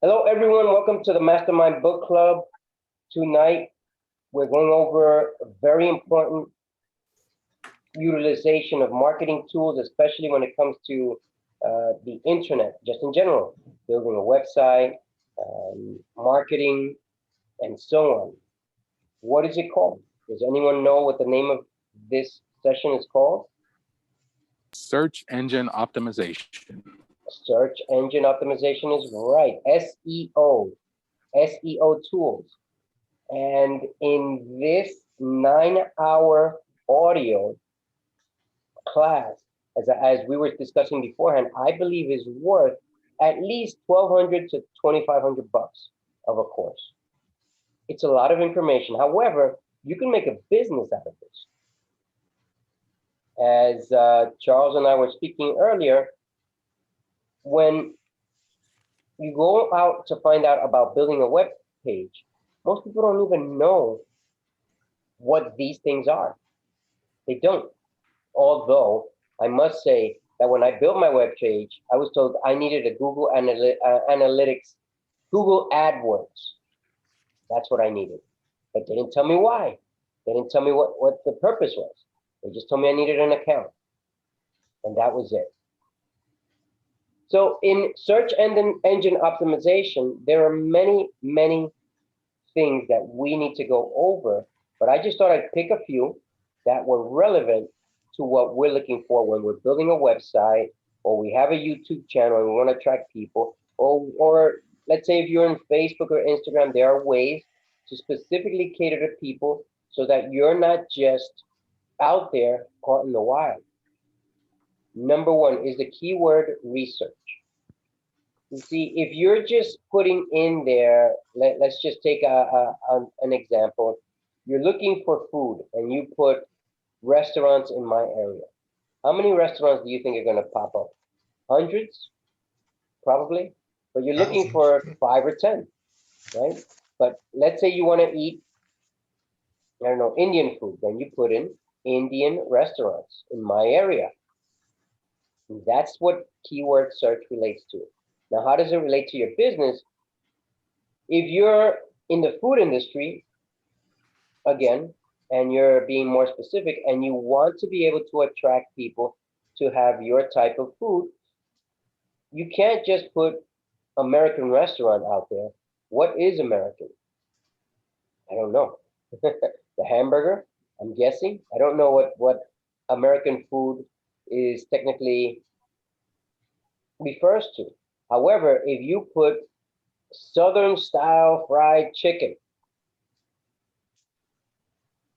Hello, everyone. Welcome to the Mastermind Book Club. Tonight, we're going over a very important utilization of marketing tools, especially when it comes to the internet, just in general, building a website, marketing, and so on. What is it called? Does anyone know what the name of this session is called? Search engine optimization. Search engine optimization is right. SEO tools. And in this 9-hour audio class, as we were discussing beforehand, I believe is worth at least $1,200 to $2,500 of a course. It's a lot of information. However, you can make a business out of this. As Charles and I were speaking earlier, when you go out to find out about building a web page, most people don't even know what these things are. They don't. Although I must say that when I built my web page, I was told I needed a Google Analytics, Google Adwords. That's what I needed. But they didn't tell me why. They didn't tell me what the purpose was. They just told me I needed an account. And that was it. So in search engine optimization, there are many, many things that we need to go over, but I just thought I'd pick a few that were relevant to what we're looking for when we're building a website, or we have a YouTube channel and we want to attract people, or let's say if you're in Facebook or Instagram, there are ways to specifically cater to people so that you're not just out there caught in the wild. Number one is the keyword research. You see, if you're just putting in there, let's just take an example. You're looking for food and you put restaurants in my area. How many restaurants do you think are going to pop up? Hundreds? Probably. But you're looking for 5 or 10, right? But let's say you want to eat, I don't know, Indian food. Then you put in Indian restaurants in my area. And that's what keyword search relates to. Now, how does it relate to your business? If you're in the food industry, again, and you're being more specific, and you want to be able to attract people to have your type of food, you can't just put American restaurant out there. What is American? I don't know. The hamburger, I'm guessing. I don't know what American food is technically refers to. However, if you put Southern style fried chicken,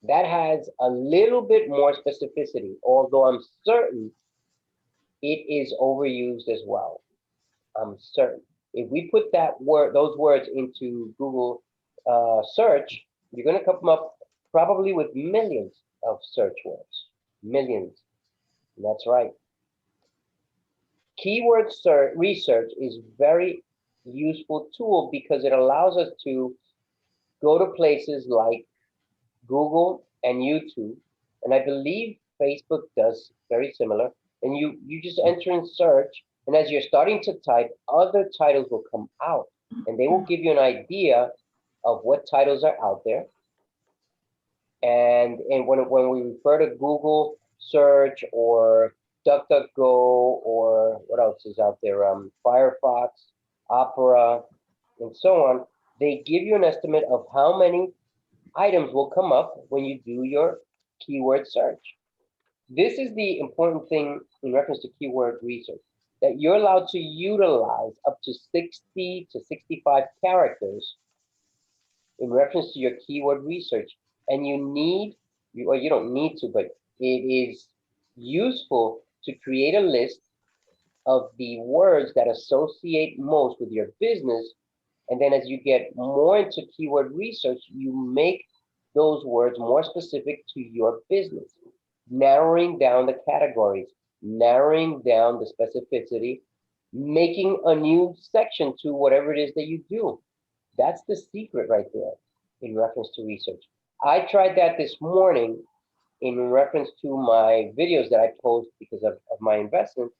that has a little bit more specificity, although I'm certain it is overused as well. I'm certain. If we put those words into Google search, you're going to come up probably with millions of search words. Millions. And that's right. Keyword research is very useful tool because it allows us to go to places like Google and YouTube, and I believe Facebook does very similar. And you just enter in search, and as you're starting to type, other titles will come out, and they will give you an idea of what titles are out there. And when we refer to Google search or DuckDuckGo, or what else is out there, Firefox, Opera, and so on, they give you an estimate of how many items will come up when you do your keyword search. This is the important thing in reference to keyword research, that you're allowed to utilize up to 60 to 65 characters in reference to your keyword research. And you don't need to, but it is useful to create a list of the words that associate most with your business. And then as you get more into keyword research, you make those words more specific to your business, narrowing down the categories, narrowing down the specificity, making a new section to whatever it is that you do. That's the secret right there in reference to research. I tried that this morning in reference to my videos that I post because of my investment.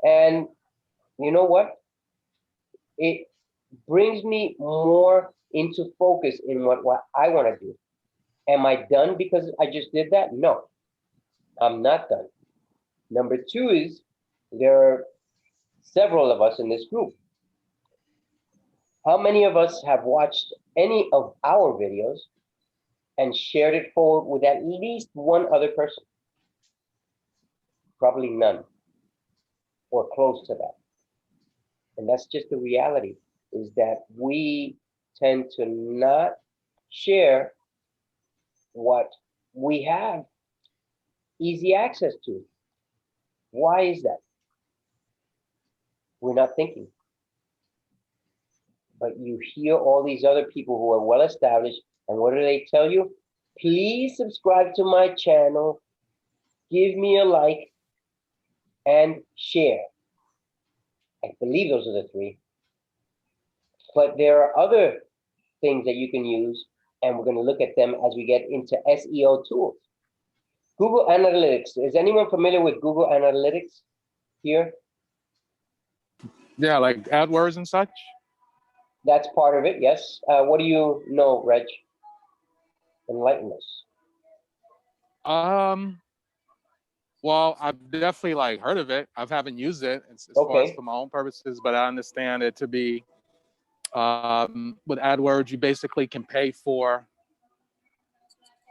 And you know what? brings me more into focus in what I want to do. Am I done because I just did that? No, I'm not done. Number two is there are several of us in this group. How many of us have watched any of our videos and shared it forward with at least one other person? Probably none, or close to that. And that's just the reality, is that we tend to not share what we have easy access to. Why is that? We're not thinking. But you hear all these other people who are well established, and what do they tell you? Please subscribe to my channel, give me a like, and share. I believe those are the three. But there are other things that you can use, and we're going to look at them as we get into SEO tools. Google Analytics. Is anyone familiar with Google Analytics here? Yeah, like Adwords and such. That's part of it, yes. What do you know, Reg? Enlighten us. Well, I've definitely like heard of it. I haven't used it as far as for my own purposes, but I understand it to be with AdWords, you basically can pay for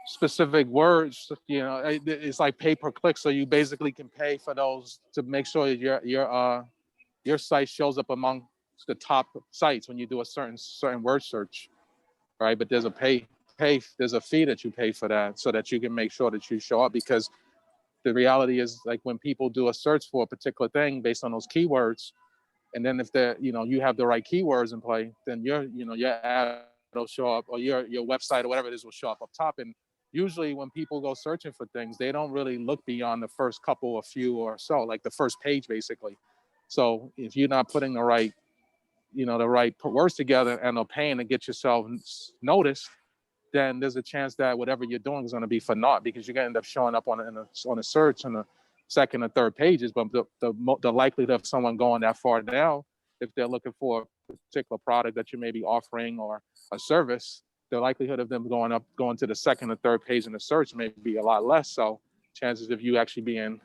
specific words. You know, it's like pay per click. So you basically can pay for those to make sure your site shows up among the top sites when you do a certain word search, right? But there's a there's a fee that you pay for that, so that you can make sure that you show up, because the reality is, like, when people do a search for a particular thing based on those keywords, and then if you have the right keywords in play, then your ad will show up, or your website or whatever it is will show up top. And usually when people go searching for things, they don't really look beyond the first couple or few or so, like the first page basically. So if you're not putting the right words together and are paying to get yourself noticed, then there's a chance that whatever you're doing is going to be for naught, because you're going to end up showing up on a search on the second or third pages. But the likelihood of someone going that far down, if they're looking for a particular product that you may be offering or a service, the likelihood of them going to the second or third page in the search may be a lot less. So chances of you actually being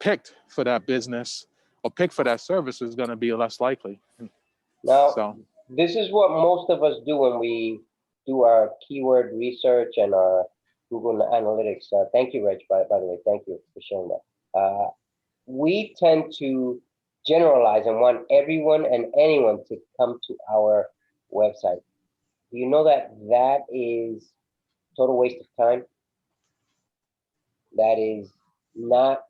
picked for that business or picked for that service is going to be less likely. Now, this is what most of us do when we do our keyword research and our Google Analytics. Thank you, Reg, by the way. Thank you for sharing that. We tend to generalize and want everyone and anyone to come to our website. Do you know that that is total waste of time? That is not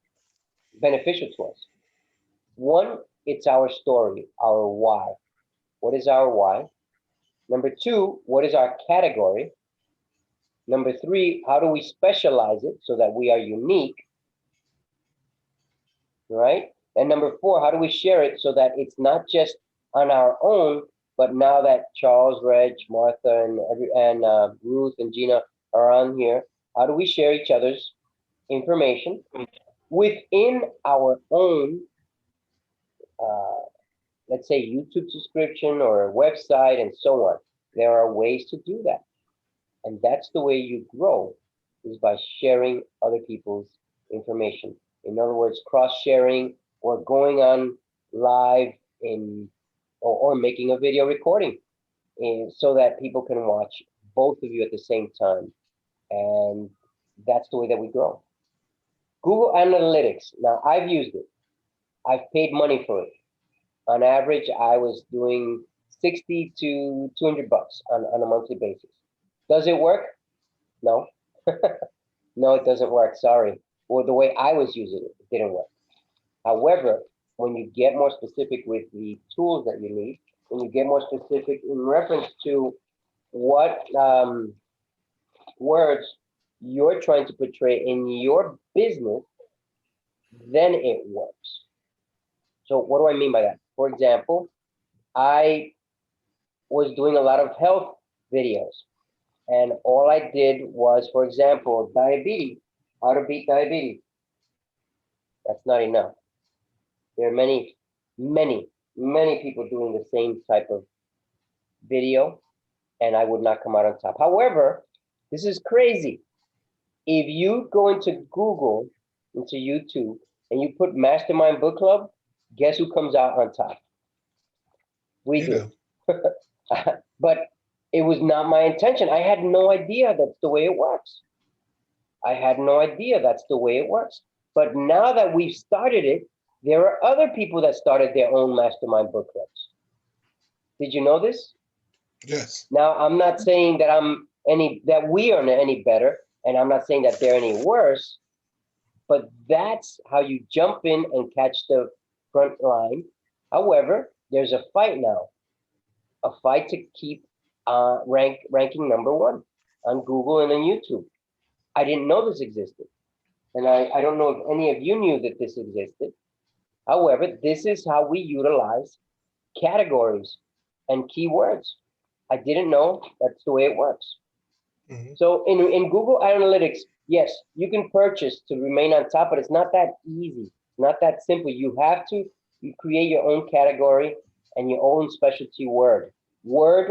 beneficial to us. One, it's our story, our why. What is our why? Number two, what is our category? Number three, how do we specialize it so that we are unique? Right? And number four, how do we share it so that it's not just on our own, but now that Charles, Reg, Martha, and Ruth and Gina are on here, how do we share each other's information within our own, let's say, YouTube subscription or a website and so on? There are ways to do that. And that's the way you grow, is by sharing other people's information. In other words, cross-sharing or going on live or making a video recording so that people can watch both of you at the same time. And that's the way that we grow. Google Analytics. Now, I've used it. I've paid money for it. On average, I was doing 60 to 200 bucks on a monthly basis. Does it work? No. No, it doesn't work. Sorry. Or the way I was using it, it didn't work. However, when you get more specific with the tools that you need, when you get more specific in reference to what words you're trying to portray in your business, then it works. So what do I mean by that? For example, I was doing a lot of health videos, and all I did was, for example, diabetes, how to beat diabetes. That's not enough. There are many many people doing the same type of video, and I would not come out on top. However, this is crazy. If you go into Google, into YouTube, and you put Mastermind Book Club, guess who comes out on top? We do. But it was not my intention. I had no idea that's the way it works. I had no idea that's the way it works. But now that we've started it, there are other people that started their own Mastermind Book Clubs. Did you know this? Yes. Now, I'm not saying that we are any better, and I'm not saying that they're any worse, but that's how you jump in and catch the front line. However, there's a fight now, a fight to keep ranking number one on Google and on YouTube. I didn't know this existed, and I don't know if any of you knew that this existed. However, this is how we utilize categories and keywords. I didn't know that's the way it works. Mm-hmm. So in Google Analytics, yes, you can purchase to remain on top, but it's not that easy. It's not that simple. You have to create your own category and your own specialty word,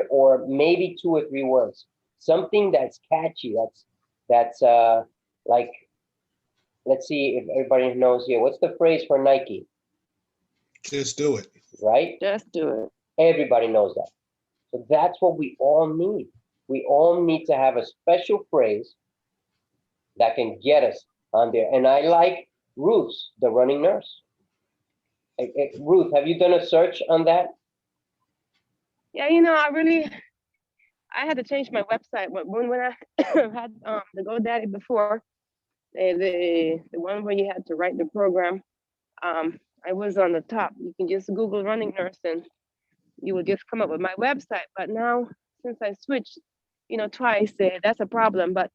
or maybe 2 or 3 words, something that's catchy. That's like, let's see if everybody knows here. What's the phrase for Nike? Just do it. Right? Just do it. Everybody knows that. So that's what we all need. We all need to have a special phrase that can get us on there. And I like Ruth's, the running nurse. Ruth, have you done a search on that? Yeah, I had to change my website. When I had the GoDaddy before, the one where you had to write the program, I was on the top. You can just Google running nurse and you will just come up with my website. But now, since I switched, twice, that's a problem. But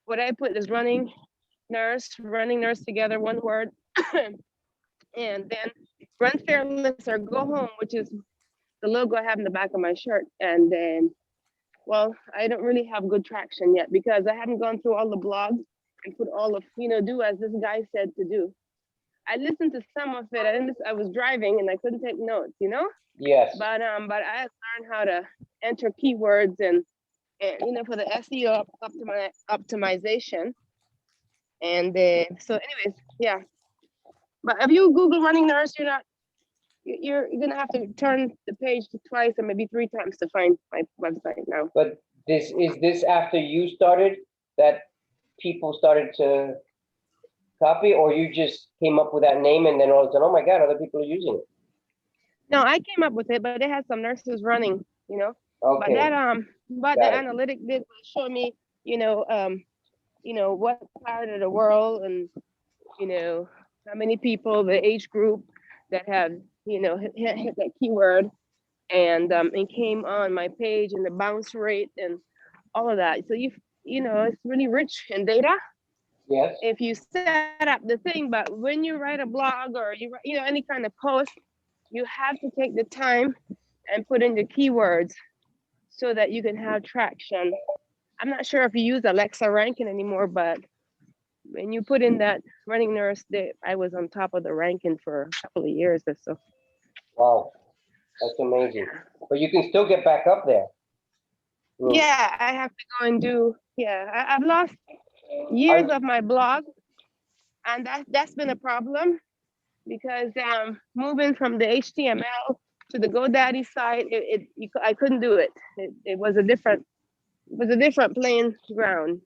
what I put is running nurse together, one word, and then run fearless or go home, which is the logo I have in the back of my shirt. And then, well, I don't really have good traction yet because I haven't gone through all the blogs and put all of, do as this guy said to do. I listened to some of it. I was driving and I couldn't take notes, Yes. But I learned how to enter keywords and for the SEO optimization. And so anyways, yeah. But if you Google running nurse, you're gonna have to turn the page twice or maybe 3 times to find my website now. But is this after you started that people started to copy, or you just came up with that name and then all of a sudden, oh my God, other people are using it? No, I came up with it, but it had some nurses running, Okay. But the analytic did show me, what part of the world and, how many people, the age group that have, hit that keyword and it came on my page and the bounce rate and all of that. So it's really rich in data. Yes. If you set up the thing, but when you write a blog or you write, any kind of post, you have to take the time and put in the keywords so that you can have traction. I'm not sure if you use Alexa ranking anymore, but when you put in that running nurse, I was on top of the ranking for a couple of years or so. Wow, that's amazing. But you can still get back up there. Yeah, I have to go and do. Yeah, I've lost years of my blog, and that's been a problem because moving from the HTML to the GoDaddy site, I couldn't do it. It was a different playing ground,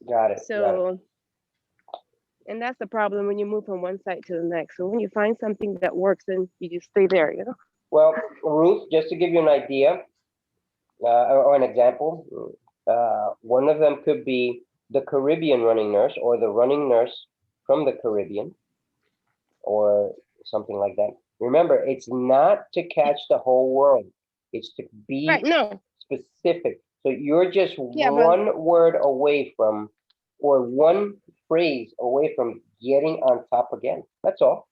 Got it. So, and that's the problem when you move from one site to the next. So when you find something that works, then you just stay there, Well, Ruth, just to give you an idea or an example, one of them could be the Caribbean running nurse or the running nurse from the Caribbean or something like that. Remember, it's not to catch the whole world. It's to be specific. So you're just one word away from, or one phrase away from getting on top again. That's all.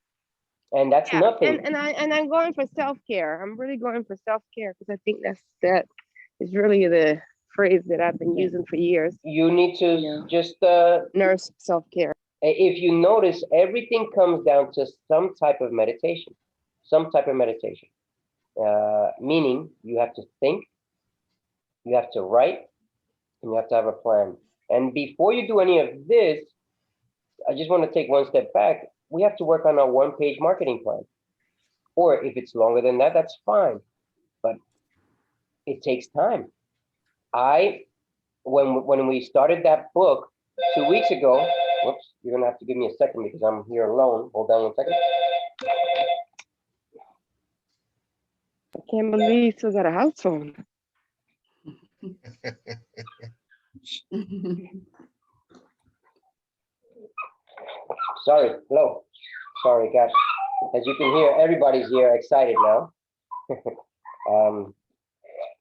And that's nothing. And I'm going for self-care. I'm really going for self-care because I think that is really the phrase that I've been using for years. You need to just nurse self-care. If you notice, everything comes down to some type of meditation. some type of meditation. Meaning you have to think, you have to write, and you have to have a plan. And before you do any of this, I just want to take one step back. We have to work on a one-page marketing plan. Or if it's longer than that, that's fine. But it takes time. When we started that book 2 weeks ago, whoops, you're gonna have to give me a second because I'm here alone. Hold on 1 second. I can't believe you still got a house phone. Sorry, hello. Sorry, gosh. As you can hear, everybody's here excited now.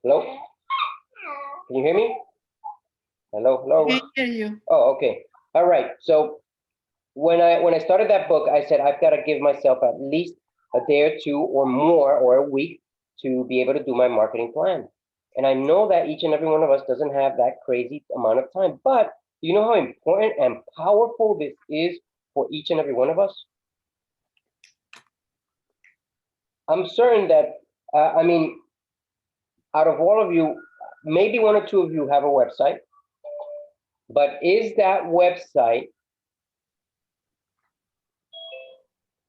Hello? Can you hear me? Hello, hello. I hear you. Oh, okay. All right. So when I started that book, I said I've got to give myself at least a day or two or more or a week to be able to do my marketing plan. And I know that each and every one of us doesn't have that crazy amount of time, but do you know how important and powerful this is for each and every one of us? I'm certain that, I mean, out of all of you, maybe one or two of you have a website, but is that website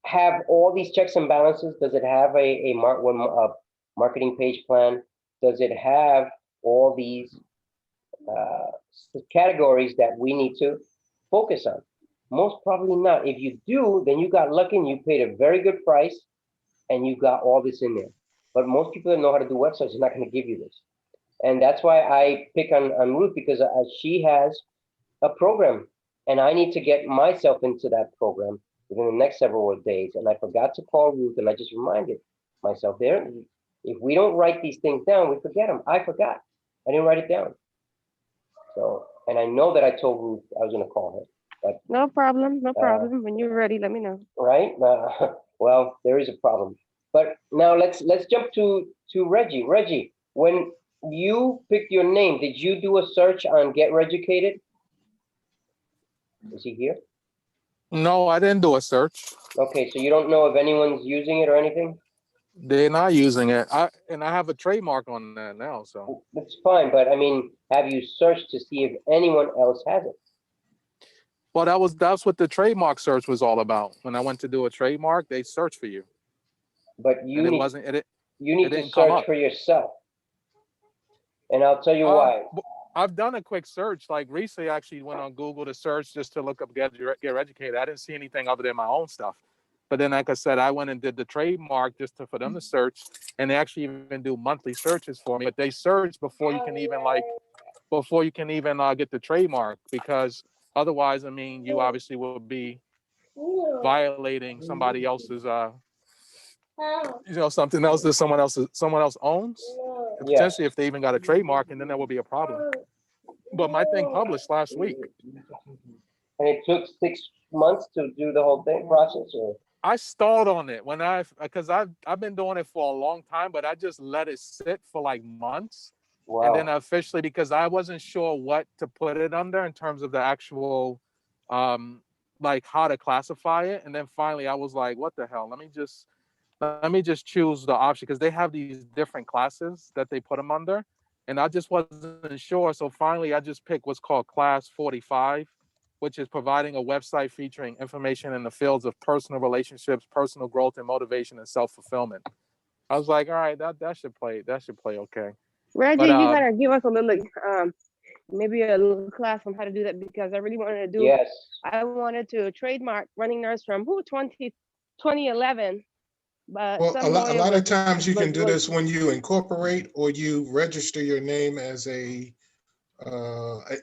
have all these checks and balances? Does it have a marketing page plan? Does it have all these categories that we need to focus on? Most probably not. If you do, then you got lucky and you paid a very good price and you got all this in there. But most people that know how to do websites are not going to give you this. And that's why I pick on Ruth, because she has a program and I need to get myself into that program within the next several days. And I forgot to call Ruth and I just reminded myself there. If we don't write these things down, we forget them. I forgot. I didn't write it down. So, and I know that I told Ruth I was going to call her. But, No problem, no problem. When you're ready, let me know. right? Well, there is a problem. But now let's jump to Reggie. Reggie, when you picked your name, did you do a search on Get Regicated? Is he here? No, I didn't do a search. Okay, so you don't know if anyone's using it or anything? They're not using it. I have a trademark on that now, so. That's fine, but I mean, have you searched to see if anyone else has it? Well, that's what the trademark search was all about. When I went to do a trademark, they search for you. But you And need, you need to didn't come search up. for yourself. And I'll tell you why. I've done a quick search. Like recently, I actually went on Google to search just to look up Get Educated. I didn't see anything other than my own stuff. But then, like I said, I went and did the trademark just for them to search, and they actually even do monthly searches for me. But they search before you can even get the trademark, because otherwise, I mean, you obviously will be violating somebody else's, something else that someone else owns. Yeah. Potentially, if they even got a trademark, and then that would be a problem. But my thing published last week. And it took 6 months to do the whole thing process, or? I stalled on it because I've been doing it for a long time, but I just let it sit for like months. Wow. And then officially, because I wasn't sure what to put it under in terms of the actual, like how to classify it. And then finally I was like, what the hell? Let me just choose the option, because they have these different classes that they put them under. And I just wasn't sure. So finally I just picked what's called Class 45, which is providing a website featuring information in the fields of personal relationships, personal growth and motivation, and self-fulfillment. I was like, all right, that should play okay. Reggie, But, you gotta give us a little, maybe a little class on how to do that, because I really wanted to do. Yes. I wanted to trademark running nurse from 2011, but Well, some a lawyer lot of was- times you can was- do was- this when you incorporate or you register your name as an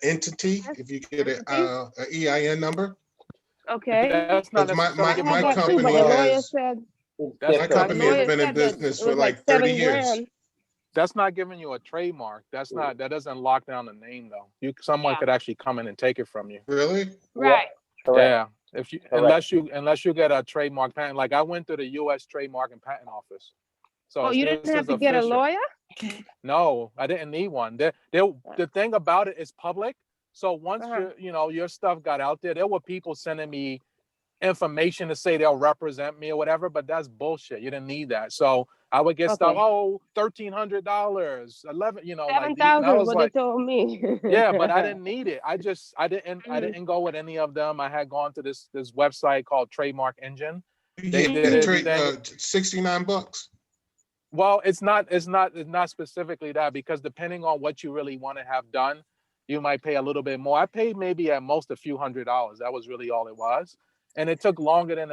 entity. If you get a EIN number. Okay. That's not Because necessarily I giving had you a that too, company but the trademark. lawyer has- said, It's That's My different. company lawyer has been in said that business it for was like like 30 7 years. grand. That's not giving you a trademark. That doesn't lock down the name though. Someone Yeah. could actually come in and take it from you. Really? Right. Correct. Yeah. If you Correct. unless you get a trademark patent, like I went to the U.S. Trademark and Patent Office. So Oh, you this didn't have is to get a official. lawyer? No, I didn't need one. The thing about it is public. So once your stuff got out there were people sending me information to say they'll represent me or whatever, but that's bullshit. You didn't need that. So I would get stuff, Okay. oh, $1,300, 11, you know, like, and I 7,000 was what like, they told me. yeah, but I didn't need it. I Mhm. didn't go with any of them. I had gone to this website called Trademark Engine. They Yeah, did trade everything. $69. Well, it's not specifically that, because depending on what you really want to have done, you might pay a little bit more. I paid maybe at most a few $100s. That was really all it was. And it took longer than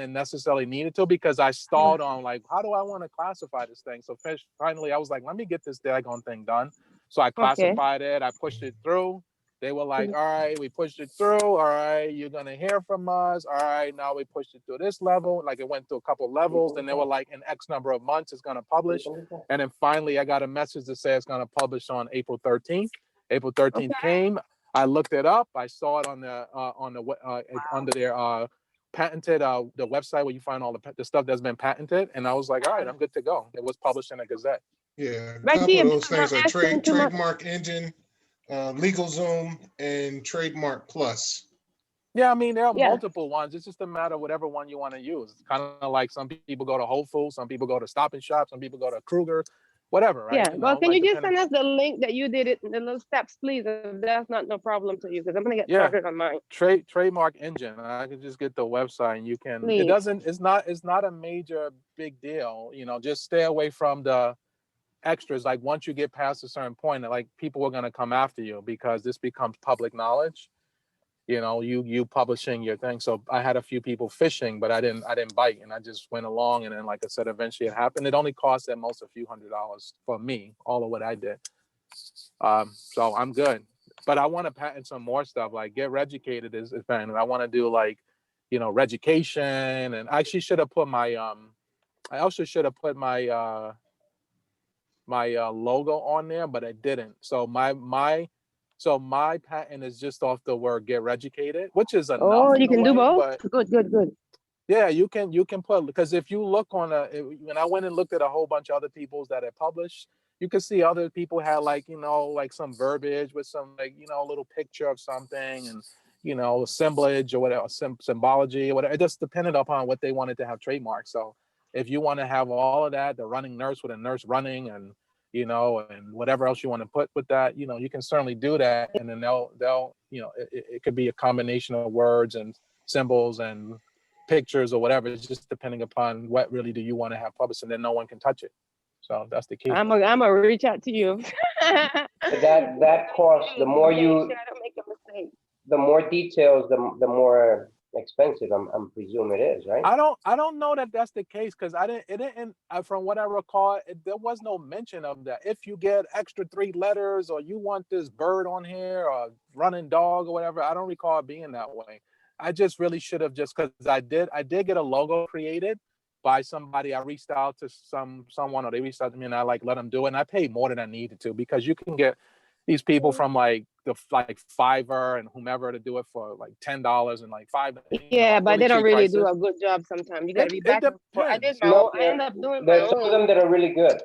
it necessarily needed to, because I stalled on like, how do I want to classify this thing? So finally I was like, let me get this daggone thing done. So I Okay. classified it, I pushed it through. They were like, all right, we pushed it through. All right, you're gonna hear from us. All right, now we pushed it through this level. Like, it went through a couple of levels. Then they were like, in X number of months, it's gonna publish. And then finally, I got a message to say it's gonna publish on April 13th. April 13th came. I looked it up. I saw it on the under their patented the website where you find all the stuff that's been patented. And I was like, all right, I'm good to go. It was published in a Gazette. Yeah, a Right couple here, of those things are asking too much. Trademark Engine, LegalZoom, and Trademark Plus. Yeah, I mean, there are Yeah. multiple ones. It's just a matter of whatever one you want to use. It's kind of like some people go to Whole Foods, some people go to Stop and Shop, some people go to Kruger, whatever, right? Yeah. You Well, know, can like you just depending. send us the link that you did it, the little steps, please? If that's not no problem to you, because I'm gonna get Yeah. started on mine. Trademark Engine. I could just get the website and you can. Please. It doesn't. It's not a major big deal. You know, just stay away from the extras. Like, once you get past a certain point, like, people are gonna come after you, because this becomes public knowledge. You know, you publishing your thing. So I had a few people fishing, but I didn't bite, and I just went along. And then, like I said, eventually it happened. It only cost at most a few $100s for me, all of what I did. So I'm good. But I want to patent some more stuff. Like, get reducated is fine. I want to do, like, you know, reducation. And I actually should have put my I also should have put my logo on there, but I didn't. So my patent is just off the word get reducated, which is enough. Oh, you in a can do way, both? but Good. yeah, you can put, because if you look on when I went and looked at a whole bunch of other people's that had published, you could see other people had, like, you know, like some verbiage with some, like, you know, a little picture of something, and, you know, assemblage or whatever, symbology or whatever. It just depended upon what they wanted to have trademarked. So if you want to have all of that, the running nurse with a nurse running, and, you know, and whatever else you want to put with that, you know, you can certainly do that. And then they'll you know, it could be a combination of words and symbols and pictures or whatever. It's just depending upon what really do you want to have published, and then no one can touch it. So that's the key. I'm gonna reach out to you. But that costs, the more Okay, you, so I don't make a mistake. the more details, the more expensive I'm presuming it is, right? I don't know that that's the case, because from what I recall, there was no mention of that. If you get extra 3 letters, or you want this bird on here, or running dog or whatever, I don't recall it being that way. I just really should have, just because I did get a logo created by somebody. I reached out to someone, or they reached out to me, and I let them do it. And I paid more than I needed to, because you can get these people from like Fiverr and whomever to do it for like $10 and like $5. Yeah, but really they don't cheap really prices. do a good job sometimes. You gotta be It back and forth. I did depends. my No, own. I end up doing my there's some of own. them that are really good.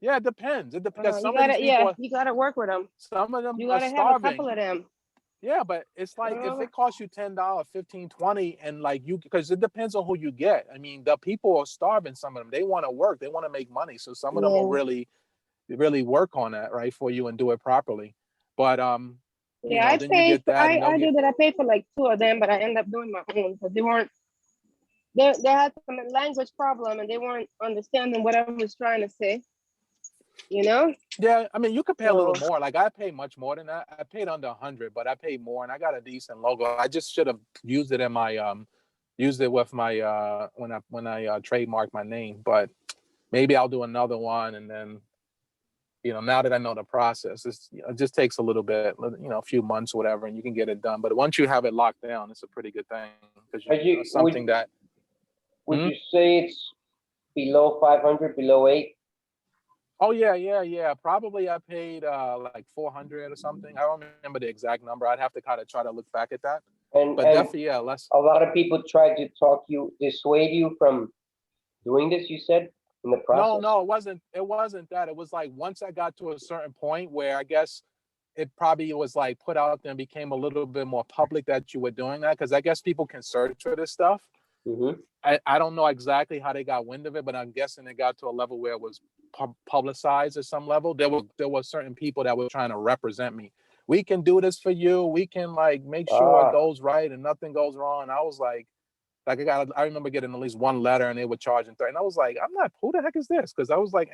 Yeah, it depends. Because You some of these gotta, people, you gotta work with them. some of them You are gotta have a couple starving. of them. Yeah, but it's like, if it costs you $10, $15, $20, and like because it depends on who you get. I mean, the people are starving. Some of them, they want to work, they want to make money. So some of them will Yeah. really work on that, right, for you, and do it properly. But you Yeah, know, I then you paid get for, that, and they'll I get. did that. I paid for like 2 of them, but I ended up doing my own because they had some language problem and they weren't understanding what I was trying to say. You know? Yeah, I mean, you could pay a little So more. Like, I pay much more than that. I paid under 100, but I paid more, and I got a decent logo. I just should have used it in my used it with my when I trademarked my name. But maybe I'll do another one, and then, you know, now that I know the process, it just takes a little bit, you know, a few months or whatever, and you can get it done. But once you have it locked down, it's a pretty good thing, because Are it's something that. Would you say it's below 500, below 8? Oh yeah. Probably I paid like 400 or something. I don't remember the exact number. I'd have to kind of try to look back at that. And But definitely, yeah, less. a lot of people tried to dissuade you from doing this, you said, in the process? No, it wasn't that. It was like, once I got to a certain point where I guess it probably was like put out there and became a little bit more public that you were doing that, because I guess people can search for this stuff. Mm-hmm. I don't know exactly how they got wind of it, but I'm guessing it got to a level where it was publicized at some level. There were certain people that were trying to represent me. We can do this for you. We can like make sure it goes right and nothing goes wrong. And I was like I remember getting at least one letter and they were charging 30. And I was like, who the heck is this? Because I was like,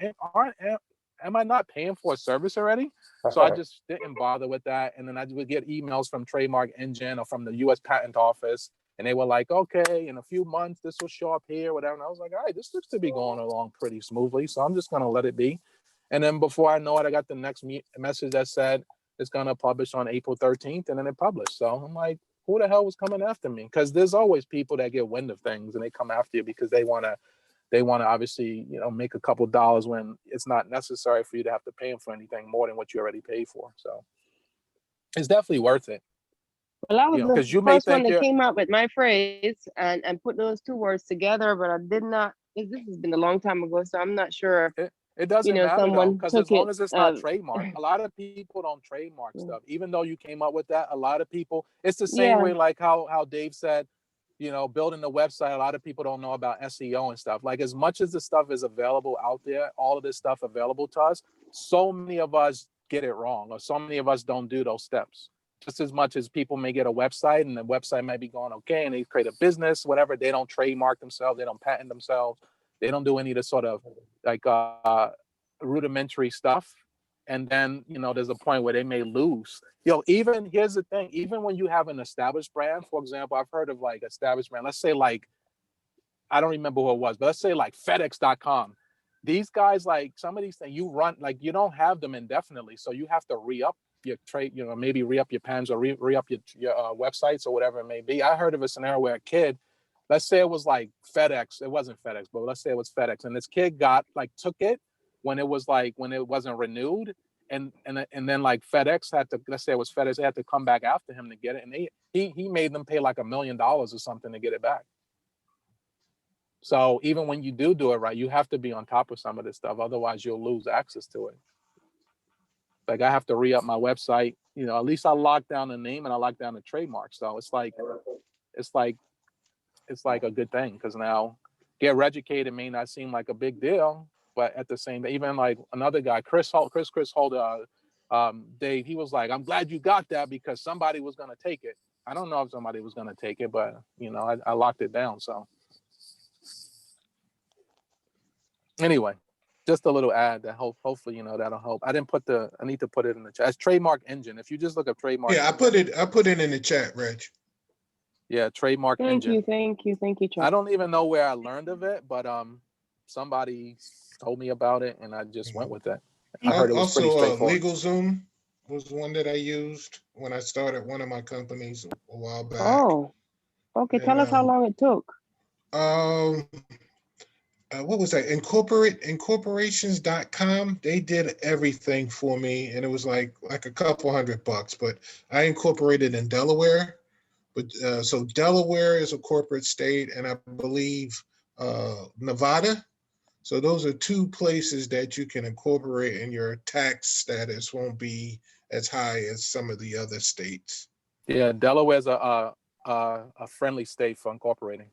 am I not paying for a service already? So I just didn't bother with that. And then I would get emails from Trademark Engine or from the U.S. Patent Office. And they were like, okay, in a few months, this will show up here, whatever. And I was like, all right, this looks to be going along pretty smoothly. So I'm just going to let it be. And then before I know it, I got the next message that said it's going to publish on April 13th. And then it published. So I'm like, who the hell was coming after me? Because there's always people that get wind of things and they come after you because they want to obviously, make a couple dollars when it's not necessary for you to have to pay them for anything more than what you already paid for. So it's definitely worth it. Well, I was because the you may first one think that came up with my phrase and put those two words together, but I did not. This has been a long time ago, so I'm not sure. It doesn't matter though, someone because took as long it, as it's not trademarked, a lot of people don't trademark stuff. Even though you came up with that, a lot of people, it's the same way like how Dave said, building a website, a lot of people don't know about SEO and stuff. Like as much as the stuff is available out there, all of this stuff available to us, so many of us get it wrong, or so many of us don't do those steps. Just as much as people may get a website and the website might be going okay and they create a business, whatever, they don't trademark themselves, they don't patent themselves, they don't do any of the sort of like rudimentary stuff. And then, there's a point where they may lose. Even here's the thing, even when you have an established brand, for example, I've heard of like established brand, let's say like, I don't remember who it was, but let's say like FedEx.com. These guys, like some of these things you run, like you don't have them indefinitely. So you have to re-up your trade, maybe re-up your pens or re-up your websites or whatever it may be. I heard of a scenario where a kid, let's say it was like FedEx, it wasn't FedEx, but let's say it was FedEx, and this kid took it when it wasn't renewed, and then like FedEx had to, let's say it was FedEx, they had to come back after him to get it, and he made them pay like $1 million or something to get it back. So even when you do it right, you have to be on top of some of this stuff, otherwise you'll lose access to it. Like I have to re-up my website, at least I lock down the name and I lock down the trademark. So it's like a good thing, because now get educated may not seem like a big deal, but at the same, even like another guy, Chris Holder, Dave, he was like, I'm glad you got that because somebody was going to take it. I don't know if somebody was going to take it, but I locked it down. So anyway, just a little ad that hopefully, that'll help. I need to put it in the chat. It's Trademark Engine. If you just look up Trademark. Yeah, Engine, I put it in the chat, Reg. Yeah, Trademark Engine. Thank you, Chuck. I don't even know where I learned of it, but somebody told me about it and I just went with it. I heard it was pretty straightforward. LegalZoom was one that I used when I started one of my companies a while back. Oh, okay. Tell us how long it took. What was that? Incorporations.com. They did everything for me, and it was like a couple $100, but I incorporated in Delaware. But so Delaware is a corporate state, and I believe Nevada. So those are two places that you can incorporate, and your tax status won't be as high as some of the other states. Yeah, Delaware's a friendly state for incorporating.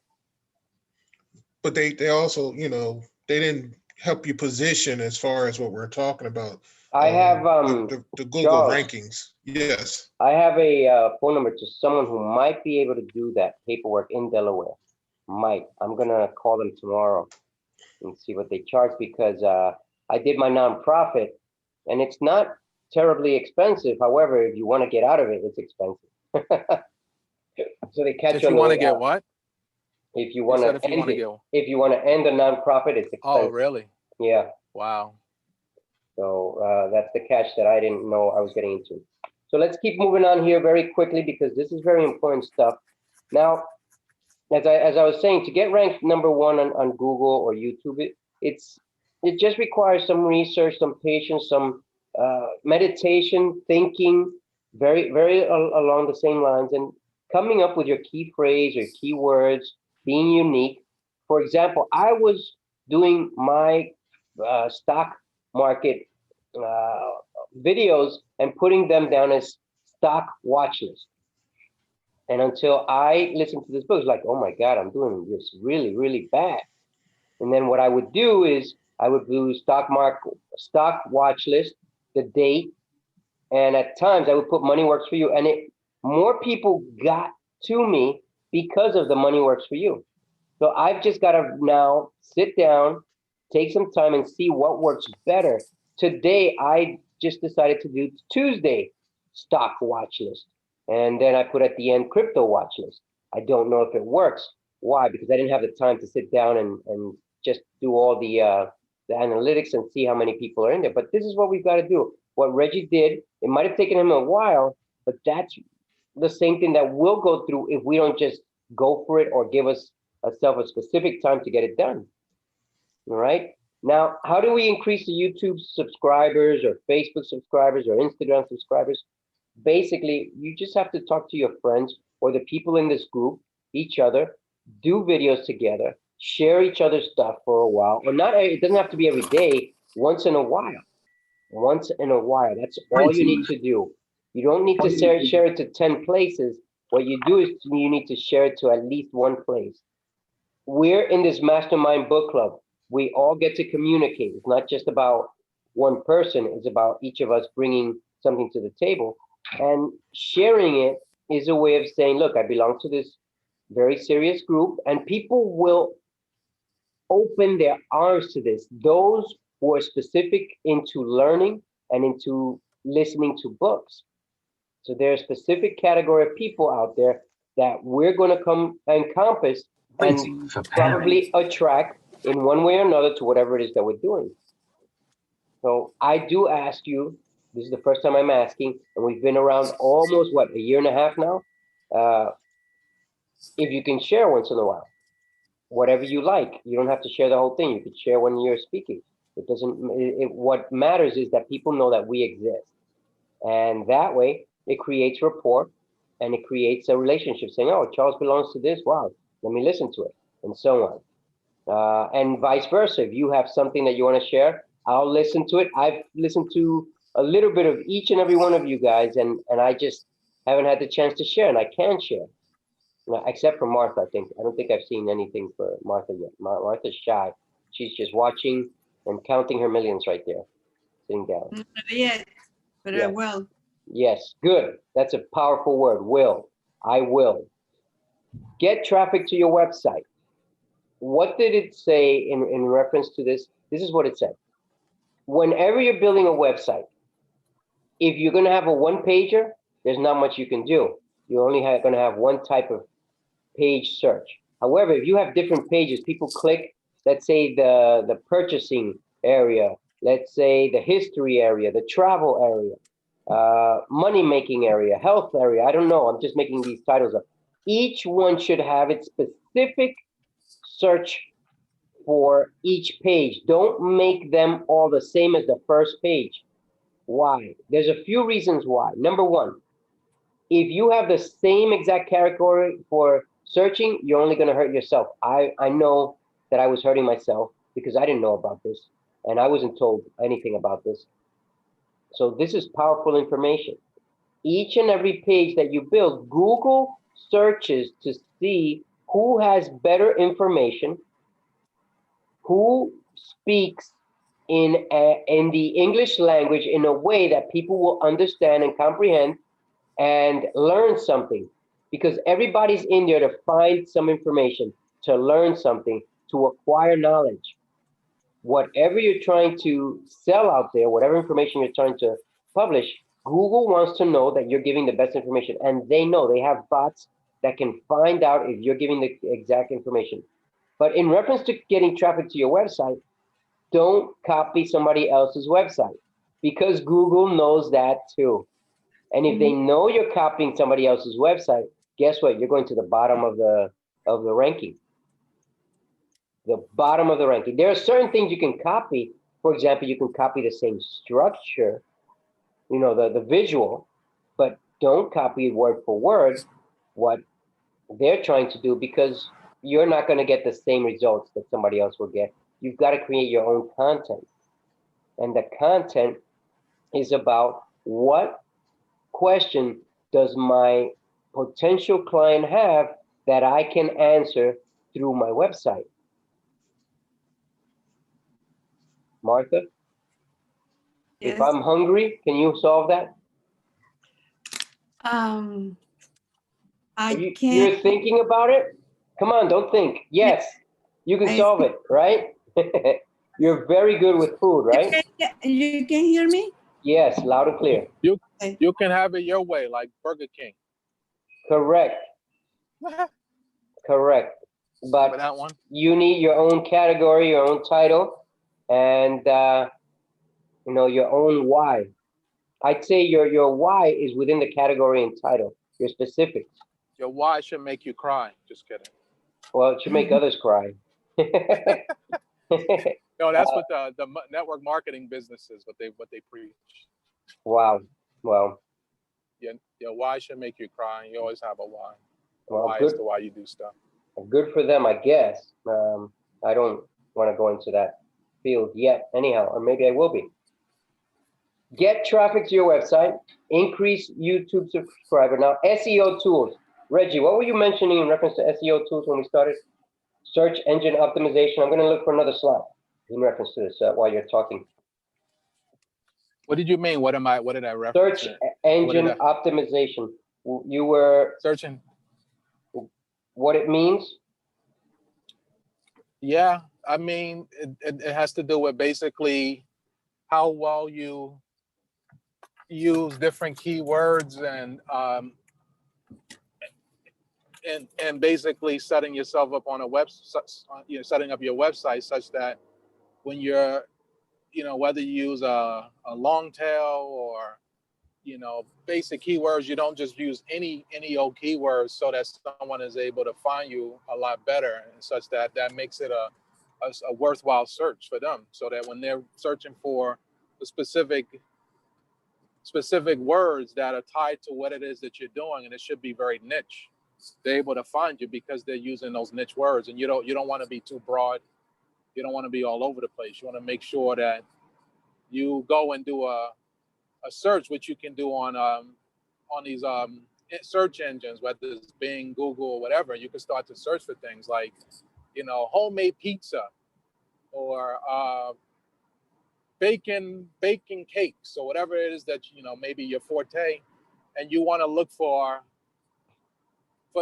But they also, they didn't help you position as far as what we're talking about. I have the Google Charles, rankings. Yes. I have a phone number to someone who might be able to do that paperwork in Delaware. I'm gonna call them tomorrow and see what they charge, because I did my nonprofit and it's not terribly expensive. However, if you want to get out of it, it's expensive. So they catch you. If you want to get what? If you want to end a nonprofit, it's expensive. Oh, really? Yeah. Wow. So that's the catch that I didn't know I was getting into. So let's keep moving on here very quickly, because this is very important stuff. Now, as I was saying, to get ranked #1 on Google or YouTube, it just requires some research, some patience, some meditation, thinking, very, very along the same lines, and coming up with your key phrase or keywords, being unique. For example, I was doing my stock market videos and putting them down as stock watch list. And until I listened to this book, it's like, oh my God, I'm doing this really, really bad. And then what I would do is I would do stock watch list, the date, and at times I would put money works for you, and more people got to me because of the money works for you. So I've just got to now sit down, take some time and see what works better. Today, I just decided to do Tuesday stock watch list. And then I put at the end crypto watch list. I don't know if it works. Why? Because I didn't have the time to sit down and just do all the analytics and see how many people are in there. But this is what we've got to do. What Reggie did, it might have taken him a while, but that's the same thing that we'll go through if we don't just go for it or give us a specific time to get it done. All right. Now, how do we increase the YouTube subscribers or Facebook subscribers or Instagram subscribers? Basically, you just have to talk to your friends or the people in this group, each other, do videos together, share each other's stuff for a while, or not. It doesn't have to be every day. Once in a while. Once in a while. That's all you need to do. You don't need to share it to 10 places. What you do is you need to share it to at least one place. We're in this mastermind book club. We all get to communicate. It's not just about one person. It's about each of us bringing something to the table. And sharing it is a way of saying, look, I belong to this very serious group, and people will open their arms to this. Those who are specific into learning and into listening to books. So there's a specific category of people out there that we're going to come encompass and probably attract in one way or another to whatever it is that we're doing. So I do ask you, this is the first time I'm asking, and we've been around almost, what, a year and a half now? If you can share once in a while, whatever you like. You don't have to share the whole thing. You could share when you're speaking. It doesn't, what matters is that people know that we exist. And that way, it creates rapport and it creates a relationship saying, oh, Charles belongs to this. Wow, let me listen to it, and so on. And vice versa. If you have something that you want to share, I'll listen to it. I've listened to a little bit of each and every one of you guys, and I just haven't had the chance to share, and I can share. Except for Martha, I think. I don't think I've seen anything for Martha yet. Martha's shy. She's just watching and counting her millions right there, sitting down. Not yet, but I will. Yes, good. That's a powerful word, will. I will. Get traffic to your website. What did it say in reference to this? This is what it said. Whenever you're building a website, if you're going to have a one-pager, there's not much you can do. You're only going to have one type of page search. However, if you have different pages, people click, let's say the purchasing area, let's say the history area, the travel area, money-making area, health area, I don't know, I'm just making these titles up. Each one should have its specific search for each page. Don't make them all the same as the first page. Why? There's a few reasons why. Number one, if you have the same exact category for searching, you're only going to hurt yourself. I know that I was hurting myself because I didn't know about this, and I wasn't told anything about this. So this is powerful information. Each and every page that you build, Google searches to see who has better information, who speaks in the English language in a way that people will understand and comprehend and learn something, because everybody's in there to find some information, to learn something, to acquire knowledge. Whatever you're trying to sell out there, whatever information you're trying to publish, Google wants to know that you're giving the best information, and they know. They have bots that can find out if you're giving the exact information. But in reference to getting traffic to your website, don't copy somebody else's website, because Google knows that too. And if they know you're copying somebody else's website, guess what? You're going to the bottom of the ranking. The bottom of the ranking. There are certain things you can copy. For example, you can copy the same structure, you know, the visual, but don't copy word for word what they're trying to do, because you're not going to get the same results that somebody else will get. You've got to create your own content. And the content is about what question does my potential client have that I can answer through my website. Martha, if Yes. I'm hungry, can you solve that? I You're can't. thinking about it? Come on, don't think. Yes, you can I solve think it, right? You're very good with food, right? you can hear me? Yes, loud and clear. You Okay. you can have it your way, like Burger King. Correct, correct. Remember But that one? you need your own category, your own title, and your own why. I'd say your why is within the category and title. Your specifics. Your why should make you cry. Just kidding. Well, it should make others cry. No, that's what the network marketing business is. What they preach. Wow. Well, Your why should make you cry. You always have a why. The well, why good. is the why you do stuff. Good for them, I guess. I don't want to go into that field yet, anyhow, or maybe I will be. Get traffic to your website, increase YouTube subscriber. Now, SEO tools. Reggie, what were you mentioning in reference to SEO tools when we started? Search engine optimization. I'm going to look for another slide in reference to this while you're talking. What did you mean? What did I reference? Search engine optimization. You were Searching. what it means? Yeah, I mean, it has to do with basically how well you use different keywords and basically setting yourself up on a setting up your website such that when you're, whether you use a long tail or, basic keywords, you don't just use any old keywords so that someone is able to find you a lot better and such that makes it a worthwhile search for them, so that when they're searching for the specific words that are tied to what it is that you're doing, and it should be very niche, they're able to find you because they're using those niche words. And you don't want to be too broad. You don't want to be all over the place. You want to make sure that you go and do a search, which you can do on these search engines, whether it's Bing, Google, or whatever. You can start to search for things like, homemade pizza, or baking cakes, or whatever it is that maybe your forte, and you want to look for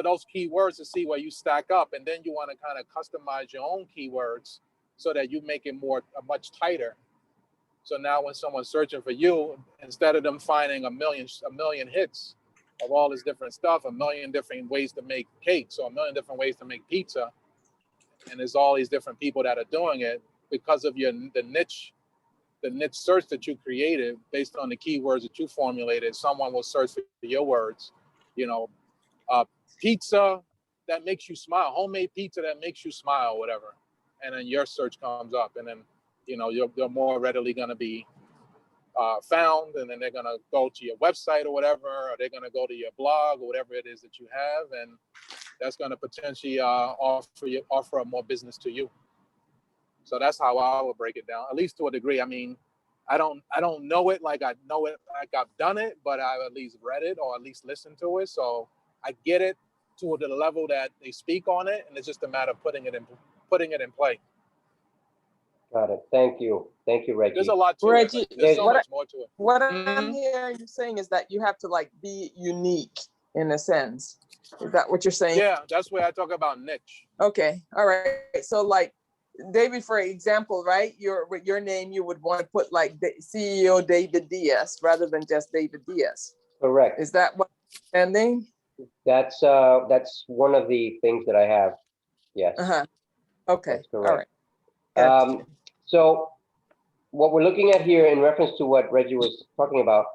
those keywords to see where you stack up, and then you want to kind of customize your own keywords so that you make it much tighter. So now when someone's searching for you, instead of them finding a million hits of all this different stuff, a million different ways to make cakes, or a million different ways to make pizza, and there's all these different people that are doing it, because of the niche search that you created based on the keywords that you formulated, someone will search for your words, pizza that makes you smile, homemade pizza that makes you smile, whatever. And then your search comes up, and then, you're more readily going to be found, and then they're going to go to your website or whatever, or they're going to go to your blog or whatever it is that you have, and that's going to potentially offer more business to you. So that's how I would break it down, at least to a degree. I mean, I don't know it like I know it like I've done it, but I've at least read it or at least listened to it, so I get it to the level that they speak on it, and it's just a matter of putting it in play. Got it. Thank you, Reggie. There's a lot to Reggie, it. There's so what much more to it. What I'm hearing you saying is that you have to be unique in a sense. Is that what you're saying? Yeah, that's where I talk about niche. Okay, all right. So David, for example, right? With your name, you would want to put the CEO David Diaz rather than just David Diaz. Correct. Is that what you're understanding? That's one of the things that I have. Yes. Okay. That's correct. All right. So what we're looking at here in reference to what Reggie was talking about,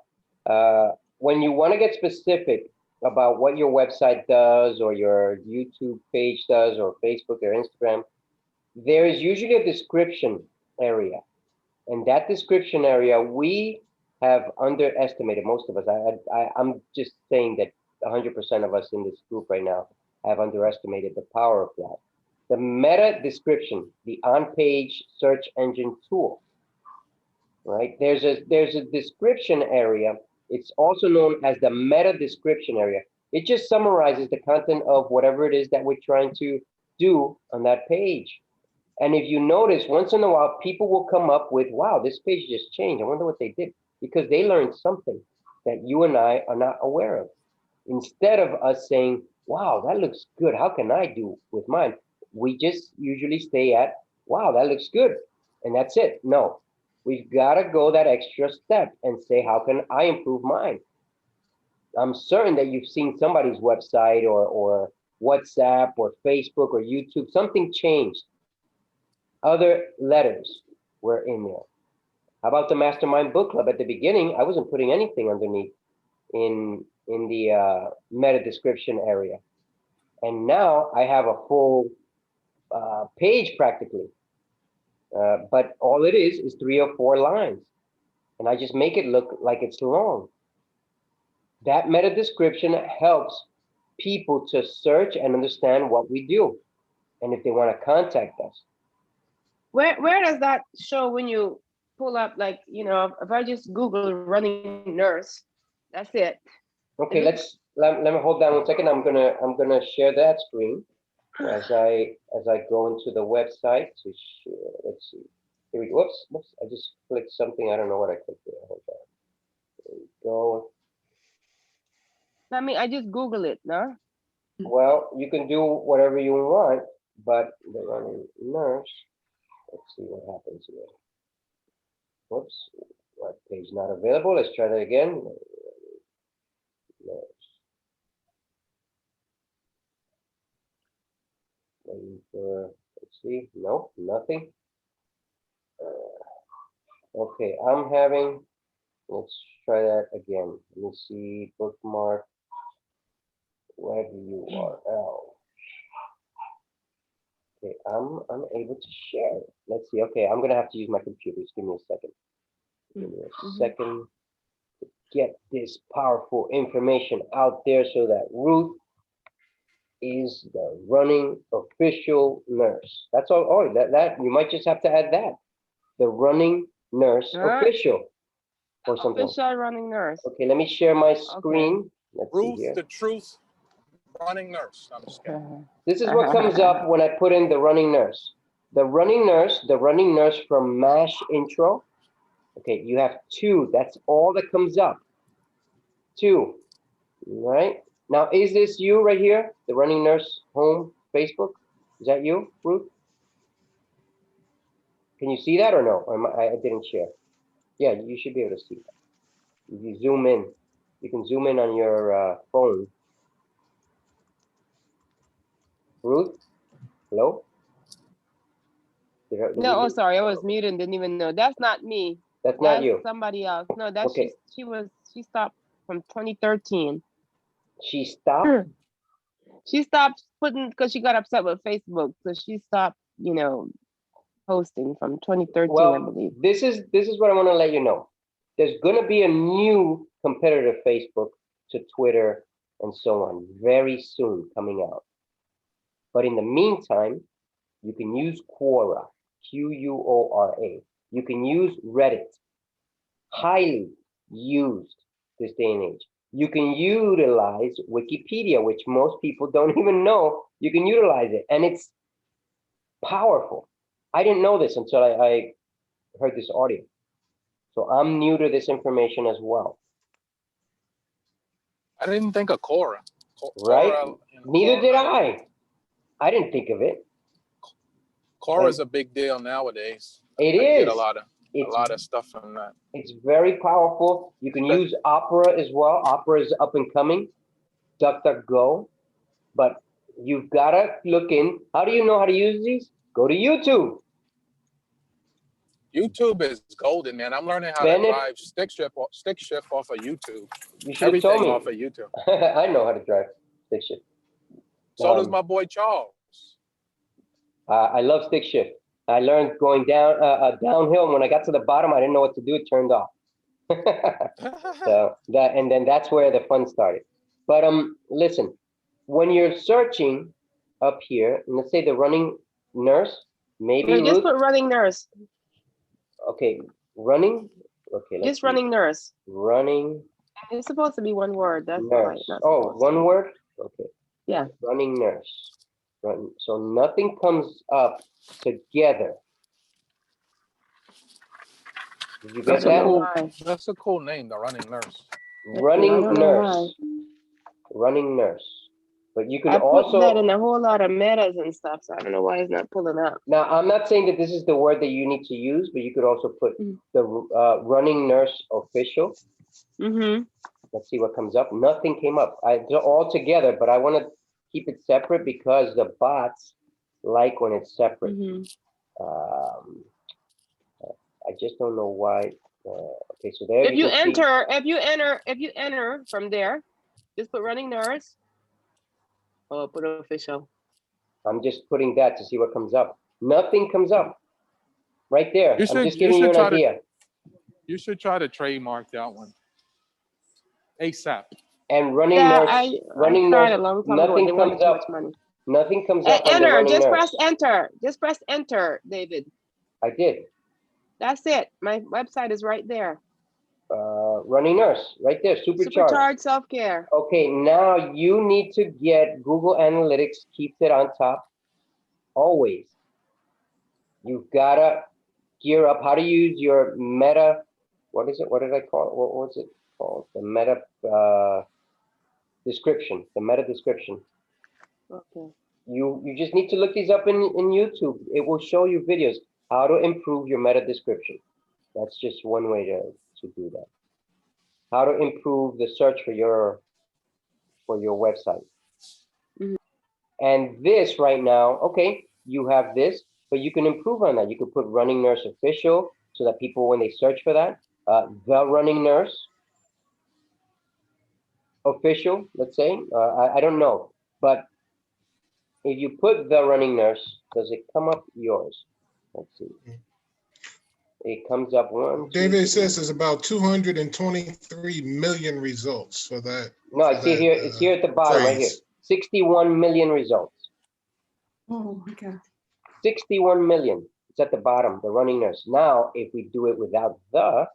when you want to get specific about what your website does, or your YouTube page does, or Facebook or Instagram, there is usually a description area. And that description area, we have underestimated, most of us. I'm just saying that 100% of us in this group right now have underestimated the power of that. The meta description, the on-page search engine tool, right? There's a description area. It's also known as the meta description area. It just summarizes the content of whatever it is that we're trying to do on that page. And if you notice, once in a while, people will come up with, wow, this page just changed. I wonder what they did, because they learned something that you and I are not aware of. Instead of us saying, wow, that looks good, how can I do with mine? We just usually stay at, wow, that looks good, and that's it. No, we've got to go that extra step and say, how can I improve mine? I'm certain that you've seen somebody's website or WhatsApp or Facebook or YouTube, something changed. Other letters were in there. How about the Mastermind book club? At the beginning, I wasn't putting anything underneath in the meta description area. And now I have a full page practically. But all it is 3 or 4 lines. And I just make it look like it's long. That meta description helps people to search and understand what we do. And if they want to contact us. Where does that show when you pull up, like, you know, if I just Google running nurse, that's it. Okay, let me hold down 1 second. I'm gonna share that screen as I go into the website to share. Let's see. Here we go. Whoops, I just clicked something. I don't know what I clicked there. Hold on. There we go. I mean, I just Google it, no? Well, you can do whatever you want, but the running nurse, let's see what happens here. Whoops, what page not available? Let's try that again. Nurse. Waiting for, let's see, nope, nothing. Okay, I'm having, let's try that again. Let me see, bookmark, web URL. Okay, I'm unable to share it. Let's see, okay, I'm gonna have to use my computer. Just give me a second. Give me a second to get this powerful information out there so that Ruth is the running official nurse. That's all. Oh, that you might just have to add that. The running nurse official or something. Official running nurse. Okay, let me share my screen. Let's see Ruth, here. the truth, running nurse. I'm just kidding. This is what comes up when I put in the running nurse. The running nurse from MASH intro. Okay, you have 2. That's all that comes up. 2. All right. Now, is this you right here? The running nurse home Facebook? Is that you, Ruth? Can you see that or no? Or I didn't share. Yeah, you should be able to see that. If you zoom in, you can zoom in on your phone. Ruth, hello? No, oh, sorry, I was muted and didn't even know. That's not me. That's not you. Somebody else. No, that's Okay. She stopped from 2013. She stopped? She stopped putting, because she got upset with Facebook. So she stopped, you know, posting from 2013, I believe. This is what I want to let you know. There's going to be a new competitor Facebook to Twitter and so on very soon coming out. But in the meantime, you can use Quora, Quora. You can use Reddit, highly used this day and age. You can utilize Wikipedia, which most people don't even know. You can utilize it, and it's powerful. I didn't know this until I heard this audio. So I'm new to this information as well. I didn't think of Cora. Right? Neither Cora, did I. I didn't think of it. Cora's a big deal nowadays. It I is. get a lot of stuff from that. It's very powerful. You can use Opera as well. Opera is up and coming. DuckDuckGo. But you've got to look in. How do you know how to use these? Go to YouTube. YouTube is golden, man. I'm learning how to drive stick shift off of YouTube. You should have told me. Off of YouTube. I know how to drive stick shift. So does my boy Charles. I love stick shift. I learned going downhill, and when I got to the bottom, I didn't know what to do. It turned off. So then that's where the fun started. But listen, when you're searching up here, and let's say the running nurse, maybe just put running nurse. Okay, Running? Okay, let's Just see. running nurse. Running It's supposed to be one word. That's why nurse. it's not Oh, supposed to one be. word? Okay. Yeah. Running nurse. So nothing comes up together. Did you That's get a that? cool. Why? That's a cool name, the running nurse. Running I don't know nurse. Running nurse. But you can I put also, that in a whole lot of metas and stuff, so I don't know why it's not pulling up. now I'm not saying that this is the word that you need to use, but you could also put Mm. the running nurse official. Mm-hmm. Let's see what comes up. Nothing came up. They're all together, but I want to keep it separate because the bots like when it's separate. Mm-hmm. I just don't know why. Okay, so there If you can see. if you enter from there, just put running nurse. Oh, put official. I'm just putting that to see what comes up. Nothing comes up. Right there. You I'm should just giving you an try idea. you should try to trademark that one. ASAP. And running Yeah, nurse, I running tried nurse, a long time ago. nothing They wanted comes too up. much money. Nothing comes up on the Enter. running Just nurse. press enter. Just press enter, David. I did. That's it. My website is right there. Running nurse, right there, supercharged. Supercharged self-care. Okay, now you need to get Google Analytics, keep it on top, always. You've gotta gear up how to use your meta, what is it, what did I call it, what was it called? The meta description, the meta description. Okay. You just need to look these up in YouTube. It will show you videos, how to improve your meta description. That's just one way to do that. How to improve the search for your website. Mhm. And this right now, okay, you have this, but you can improve on that. You could put running nurse official so that people, when they search for that, the running nurse official, let's say, I don't know, but if you put the running nurse, does it come up yours? Let's see. It comes up one. David says there's about 223 million results for that. No, I see here. It's here at the bottom, right here. 61 million results. Oh, okay. 61 million. It's at the bottom, the running nurse. Now, if we do it without the,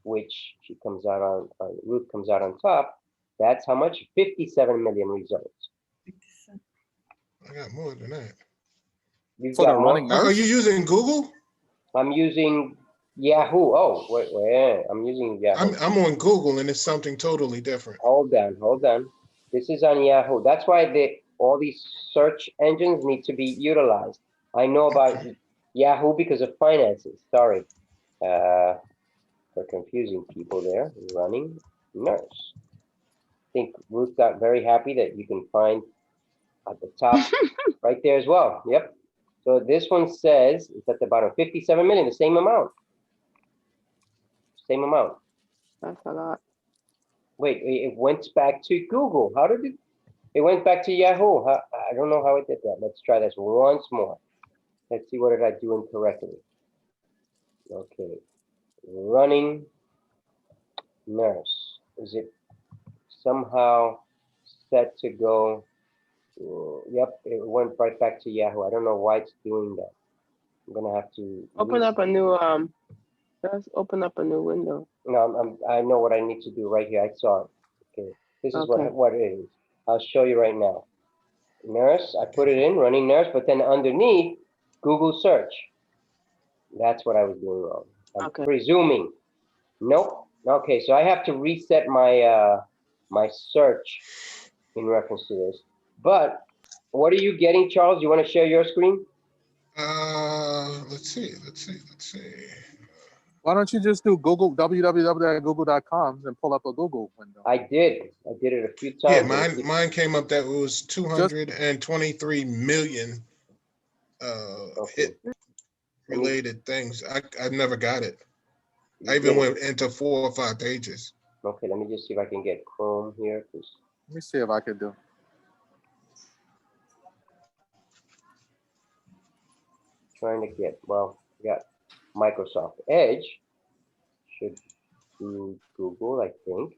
which she comes out on, Ruth comes out on top, that's how much? 57 million results. I got more than that. You've For the got more? running Are nurse? you using Google? I'm using Yahoo. Oh, wait. I'm using Yahoo. I'm on Google and it's something totally different. Hold on. This is on Yahoo. That's why all these search engines need to be utilized. I know about Yahoo because of finances. Sorry. For confusing people there. Running nurse. I think Ruth got very happy that you can find at the top right there as well. Yep. So this one says it's at the bottom, 57 million, the same amount. Same amount. That's a lot. Wait, it went back to Google. How did it went back to Yahoo? I don't know how it did that. Let's try this once more. Let's see, what did I do incorrectly? Okay. Running nurse. Is it somehow set to go? Yep, it went right back to Yahoo. I don't know why it's doing that. I'm gonna have to Open up a new just open up a new window. No, I know what I need to do right here. I saw it. Okay, this is Okay. what it is. I'll show you right now. Nurse, I put it in, running nurse, but then underneath, Google search. That's what I was doing wrong. I'm Okay. presuming. Nope. Okay, so I have to reset my my search in reference to this. But what are you getting, Charles? You want to share your screen? Let's see. Why don't you just do Google www.google.com and pull up a Google window? I did it a few Yeah, times. mine came up that it was 223 million Okay. hit related things. I never got it. I You even get it. went into 4 or 5 pages. Okay, let me just see if I can get Chrome here. Let me see if I can do. Trying to get, well, we got Microsoft Edge. Should do Google, I think.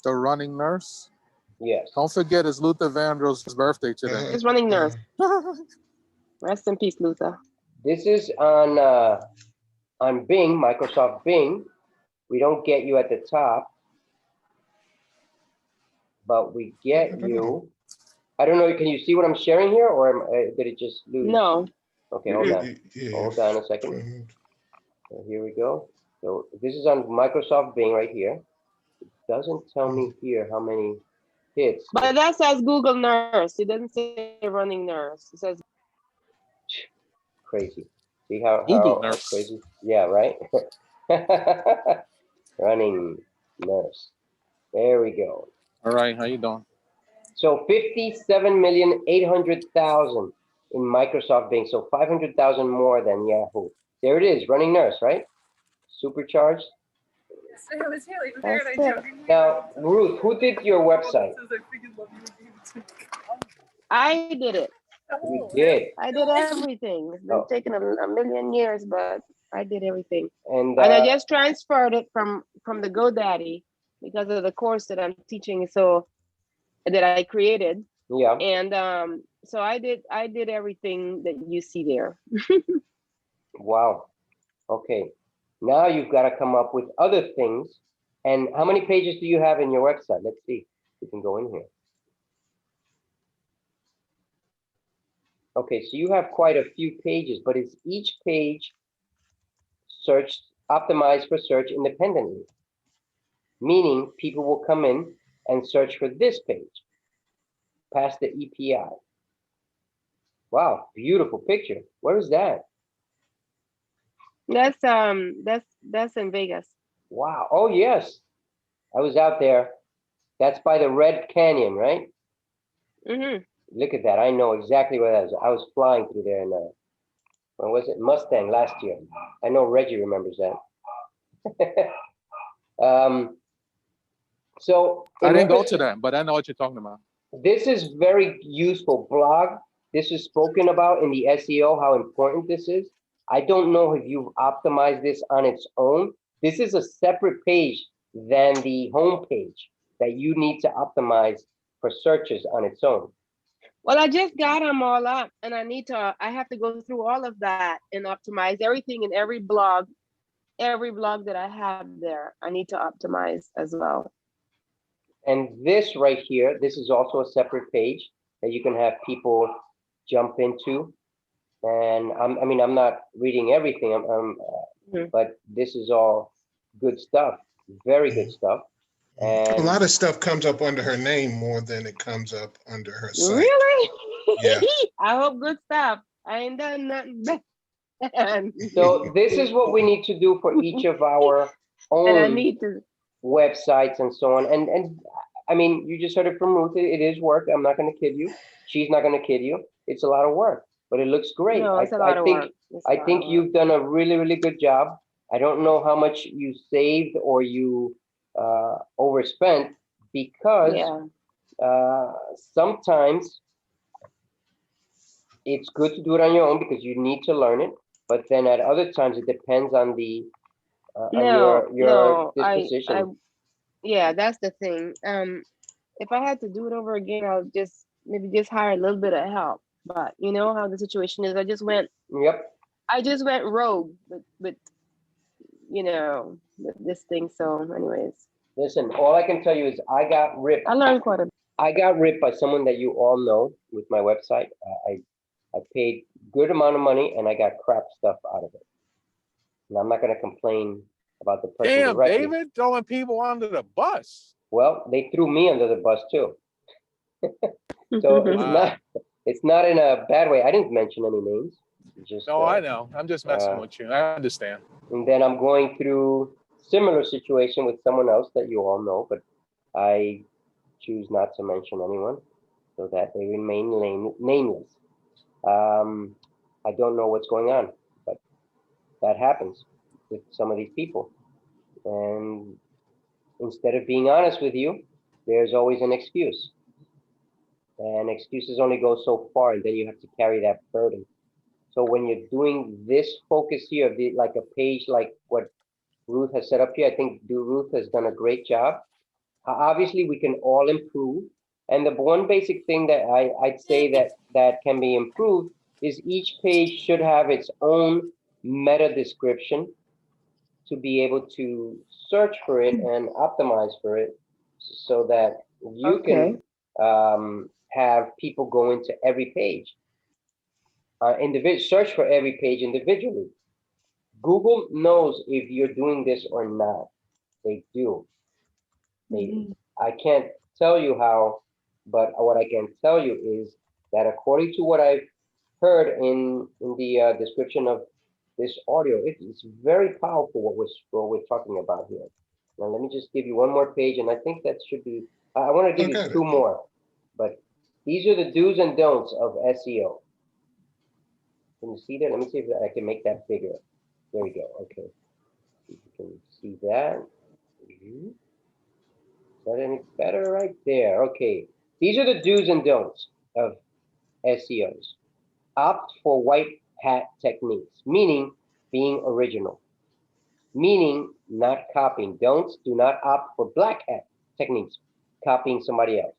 The running nurse. Yes. Don't forget it's Luther Vandross' birthday today. Just running nurse. Rest in peace, Luther. This is on Bing, Microsoft Bing. We don't get you at the top, but we get you. I don't know. Can you see what I'm sharing here, or did it just lose? No. Okay, hold on. Hold on a second. So here we go. So this is on Microsoft Bing right here. It doesn't tell me here how many hits. But that says Google Nurse. It doesn't say running nurse. It says Crazy. See how Google Nurse. crazy? Yeah, right? Running nurse. There we go. All right, how you doing? So 57,800,000 in Microsoft Bing. So 500,000 more than Yahoo. There it is, running nurse, right? Supercharged. Now, Ruth, who did your website? I did it. You did. I did everything. It's been taking a million years, but I did everything. And I just transferred it from the GoDaddy because of the course that I'm teaching, so that I created. yeah. And so I did everything that you see there. Wow. Okay. Now you've got to come up with other things. And how many pages do you have in your website? Let's see. We can go in here. Okay, so you have quite a few pages, but is each page searched, optimized for search independently? Meaning people will come in and search for this page past the EPI. Wow, beautiful picture. Where is that? That's in Vegas. Wow. Oh yes, I was out there. That's by the Red Canyon, right? Mm-hmm. Look at that. I know exactly where that is. I was flying through there in when was it? Mustang last year. I know Reggie remembers that. So I didn't go to that, but I know what you're talking about. this is very useful blog. This is spoken about in the SEO, how important this is. I don't know if you've optimized this on its own. This is a separate page than the home page that you need to optimize for searches on its own. Well, I just got them all up, and I have to go through all of that and optimize everything in every blog that I have there. I need to optimize as well. And this right here, this is also a separate page that you can have people jump into. And I'm not reading everything, but this is all good stuff, very good stuff. And a lot of stuff comes up under her name more than it comes up under her site. Really? Yeah. I hope good stuff. I ain't done nothing bad. so this is what we need to do for each of our And I own need to. websites and so on. And I mean, you just heard it from Ruth. It is work. I'm not going to kid you. She's not going to kid you. It's a lot of work, but it looks great. No, it's a lot of work. I think you've done a really, really good job. I don't know how much you saved or you overspent because sometimes it's good to do it on your own because you need to learn it. But then at other times it depends on the your disposition. Yeah, that's the thing. If I had to do it over again, I'll maybe just hire a little bit of help. But you know how the situation is. I just went rogue with this thing. So anyways. Listen, all I can tell you is I got ripped. I learned quite a bit. I got ripped by someone that you all know with my website. I paid good amount of money and I got crap stuff out of it. And I'm not going to complain about the person Damn, directly. David, throwing people under the bus. Well, they threw me under the bus too. So it's not in a bad way. I didn't mention any names. Just, no, I know. I'm just messing with you. I understand. And then I'm going through similar situation with someone else that you all know, but I choose not to mention anyone so that they remain nameless. I don't know what's going on, but that happens with some of these people. And instead of being honest with you, there's always an excuse. And excuses only go so far, and then you have to carry that burden. So when you're doing this focus here, like a page like what Ruth has set up here, I think Ruth has done a great job. Obviously, we can all improve. And the one basic thing that I'd say that can be improved is each page should have its own meta description to be able to search for it and optimize for it so that you can have people go into every page. Search for every page individually. Google knows if you're doing this or not. They do. I can't tell you how, but what I can tell you is that according to what I've heard in the description of this audio, it's very powerful what we're talking about here. Now let me just give you one more page, and I think that should be. I want to give you two more, but these are the do's and don'ts of SEO. Can you see that? Let me see if I can make that bigger. There we go. Okay, you can see that. Is that any better right there? Okay, these are the do's and don'ts of SEOs. Opt for white hat techniques, meaning being original, meaning not copying. Don'ts: do not opt for black hat techniques, copying somebody else,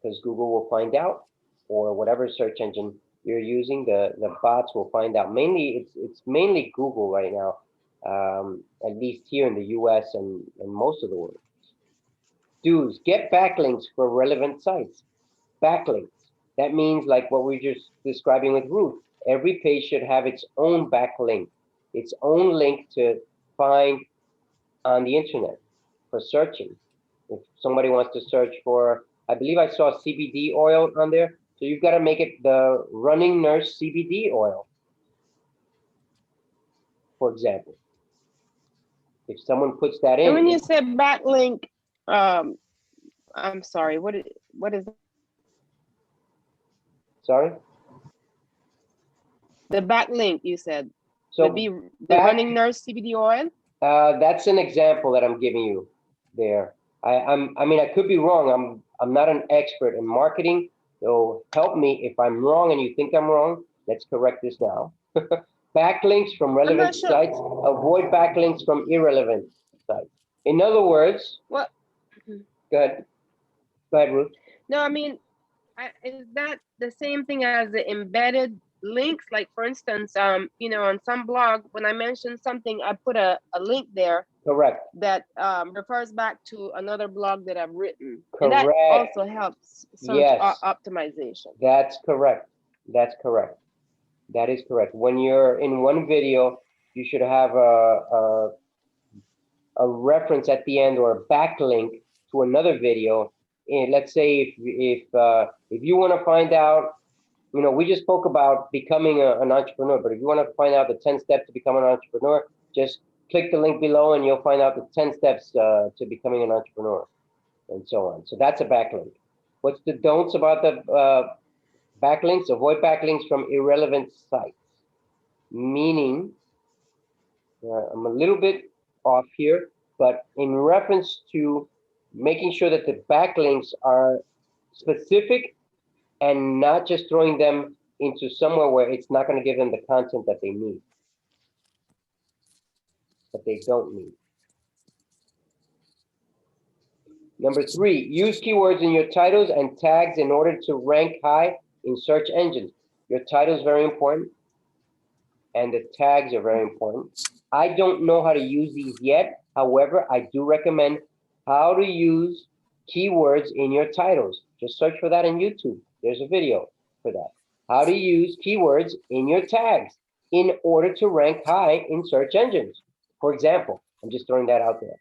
because Google will find out, or whatever search engine you're using, the bots will find out. Mainly, it's mainly Google right now, at least here in the US and most of the world. Do's: get backlinks for relevant sites. Backlinks. That means like what we just describing with Ruth. Every page should have its own backlink, its own link to find on the internet for searching. If somebody wants to search for, I believe I saw CBD oil on there, so you've got to make it the running nurse CBD oil, for example. If someone puts that in. And when you say backlink, I'm sorry, what is Sorry? the backlink you said? So Would be the running nurse CBD oil? that's an example that I'm giving you there. I mean, I could be wrong. I'm not an expert in marketing, so help me if I'm wrong and you think I'm wrong. Let's correct this now. Backlinks from relevant sites. Avoid backlinks from irrelevant sites. In other words, What? Go ahead. Go ahead, Ruth. No, I mean, is that the same thing as the embedded links? Like, for instance, you know, on some blog, when I mention something, I put a link there. Correct. That refers back to another blog that I've written. Correct. And that also helps search optimization. That's correct. That's correct. That is correct. When you're in one video, you should have a reference at the end or a backlink to another video. And let's say if you want to find out, you know, we just spoke about becoming an entrepreneur, but if you want to find out the 10 steps to become an entrepreneur, just click the link below and you'll find out the 10 steps to becoming an entrepreneur and so on. So that's a backlink. What's the don'ts about the backlinks? Avoid backlinks from irrelevant sites. Meaning, I'm a little bit off here, but in reference to making sure that the backlinks are specific and not just throwing them into somewhere where it's not going to give them the content that they need, that they don't need. Number 3, use keywords in your titles and tags in order to rank high in search engines. Your title is very important, and the tags are very important. I don't know how to use these yet. However, I do recommend how to use keywords in your titles. Just search for that on YouTube. There's a video for that. How to use keywords in your tags in order to rank high in search engines. For example, I'm just throwing that out there.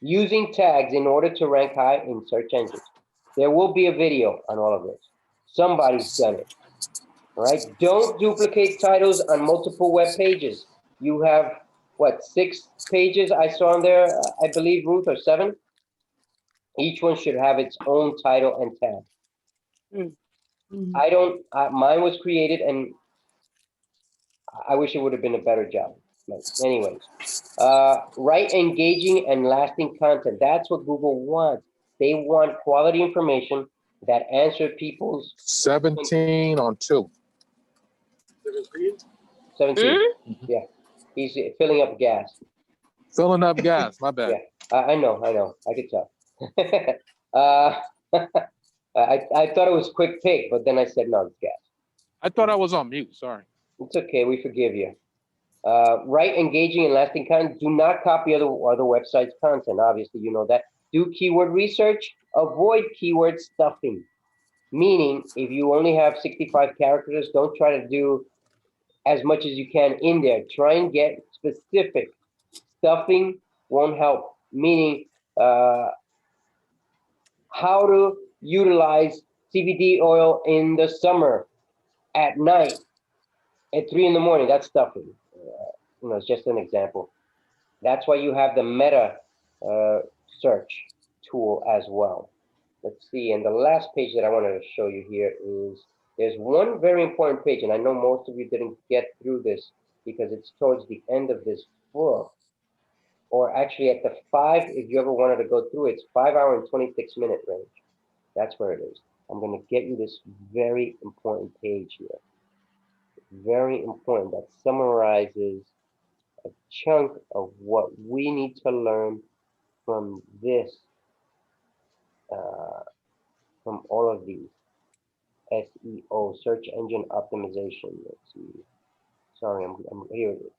Using tags in order to rank high in search engines. There will be a video on all of this. Somebody's done it. All right. Don't duplicate titles on multiple web pages. You have, what, 6 pages I saw on there, I believe, Ruth, or 7? Each one should have its own title and tag. I don't, mine was created and I wish it would have been a better job. But anyways, write engaging and lasting content. That's what Google wants. They want quality information that answer people's 17 on 2. 17. Yeah, he's filling up gas. Filling up gas, my bad. Yeah, I know, I could tell. I thought it was quick pick, but then I said no, it's gas. I thought I was on mute. Sorry. It's okay, we forgive you. Write engaging and lasting content. Do not copy other websites' content. Obviously, you know that. Do keyword research. Avoid keyword stuffing. Meaning, if you only have 65 characters, don't try to do as much as you can in there. Try and get specific. Stuffing won't help. Meaning, how to utilize CBD oil in the summer at night at 3 in the morning. That's stuffing. You know, it's just an example. That's why you have the meta search tool as well. Let's see, and the last page that I wanted to show you here is, there's one very important page, and I know most of you didn't get through this because it's towards the end of this book, or actually at the 5, if you ever wanted to go through it, it's 5 hour and 26-minute range. That's where it is. I'm going to get you this very important page here. Very important, that summarizes a chunk of what we need to learn from this, from all of these. SEO, search engine optimization. Let's see. Sorry, I'm here. It is.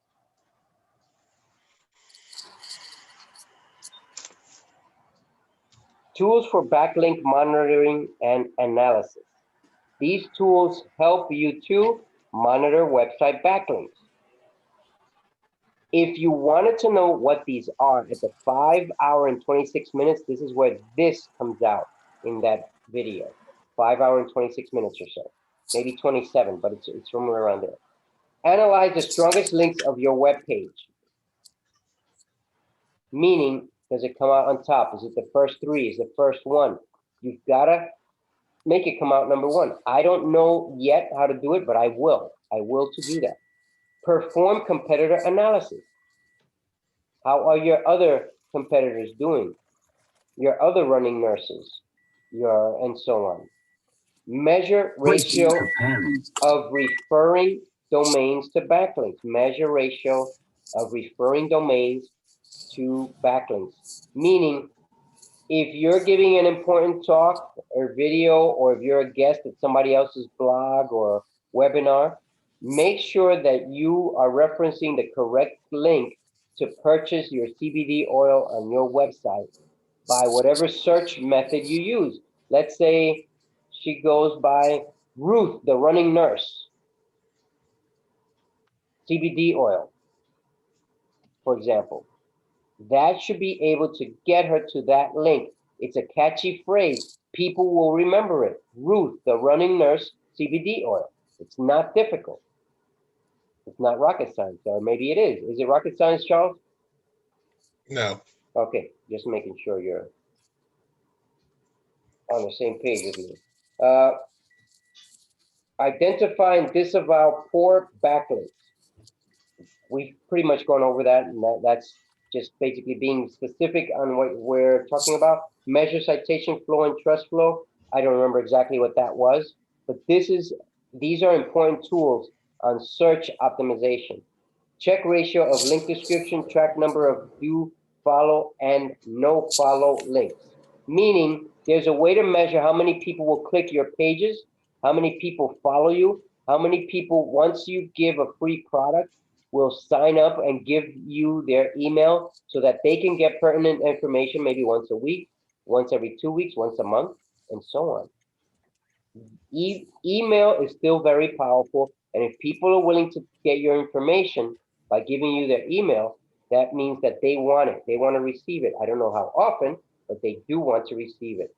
Tools for backlink monitoring and analysis. These tools help you to monitor website backlinks. If you wanted to know what these are at the 5 hour and 26 minutes, this is where this comes out in that video. 5 hour and 26 minutes or so, maybe 27, but it's somewhere around there. Analyze the strongest links of your web page. Meaning, does it come out on top? Is it the first 3? Is the first 1? You've got to make it come out number 1. I don't know yet how to do it, but I will. I will to do that. Perform competitor analysis. How are your other competitors doing? Your other running nurses, and so on. Measure ratio of referring domains to backlinks. Measure ratio of referring domains to backlinks. Meaning, if you're giving an important talk or video, or if you're a guest at somebody else's blog or webinar, make sure that you are referencing the correct link to purchase your CBD oil on your website by whatever search method you use. Let's say she goes by Ruth, the running nurse, CBD oil, for example. That should be able to get her to that link. It's a catchy phrase. People will remember it. Ruth, the running nurse, CBD oil. It's not difficult. It's not rocket science, or maybe it is. Is it rocket science, Charles? No. Okay, just making sure you're on the same page with me. Identify and disavow poor backlinks. We've pretty much gone over that, and that's just basically being specific on what we're talking about. Measure citation flow and trust flow. I don't remember exactly what that was, but these are important tools on search optimization. Check ratio of link description, track number of do follow and no follow links. Meaning, there's a way to measure how many people will click your pages, how many people follow you, how many people, once you give a free product, will sign up and give you their email so that they can get pertinent information maybe once a week, once every 2 weeks, once a month, and so on. Email is still very powerful, and if people are willing to get your information by giving you their email, that means that they want it. They want to receive it. I don't know how often, but they do want to receive it.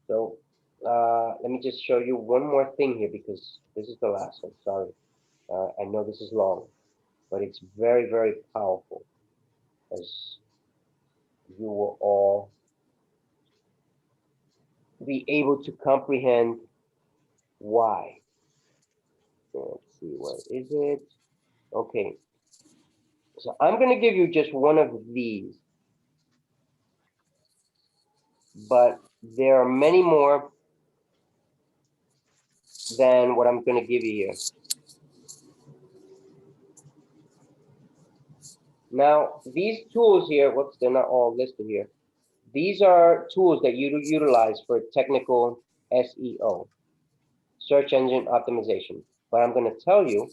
So let me just show you one more thing here, because this is the last one. Sorry. I know this is long, but it's very, very powerful, as you will all be able to comprehend why. Let's see, what is it? Okay. So I'm going to give you just one of these, but there are many more than what I'm going to give you here. Now, these tools here, whoops, they're not all listed here. These are tools that you utilize for technical SEO. search engine optimization. But I'm going to tell you,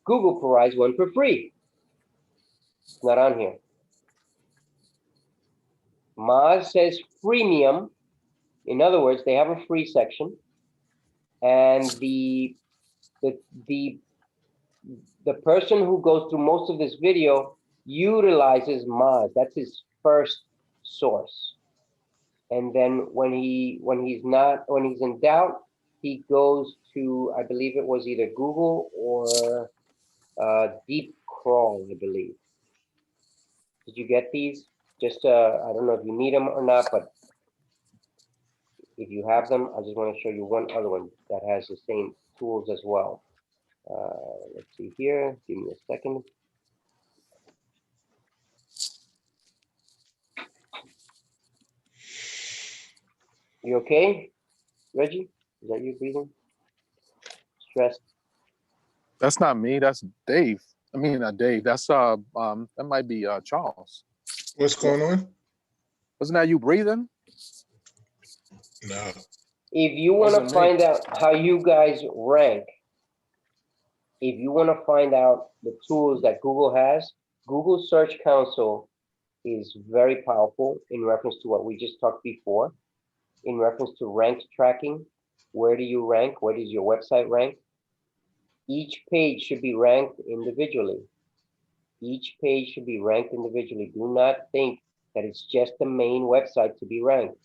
Google provides one for free. It's not on here. Moz says freemium. In other words, they have a free section, and the person who goes through most of this video utilizes Moz. That's his first source. And then when he's in doubt, he goes to, I believe it was either Google or Deep Crawl, I believe. Did you get these? Just I don't know if you need them or not, but if you have them, I just want to show you one other one that has the same tools as well. Let's see here. Give me a second. You okay, Reggie? Is that you breathing? Stressed? That's not me. That's Dave. I mean, not Dave. That's that might be Charles. What's going on? Wasn't that you breathing? No. If you want to Wasn't me. find out how you guys rank, if you want to find out the tools that Google has, Google Search Console is very powerful in reference to what we just talked before, in reference to ranked tracking. Where do you rank? Where does your website rank? Each page should be ranked individually. Each page should be ranked individually. Do not think that it's just the main website to be ranked.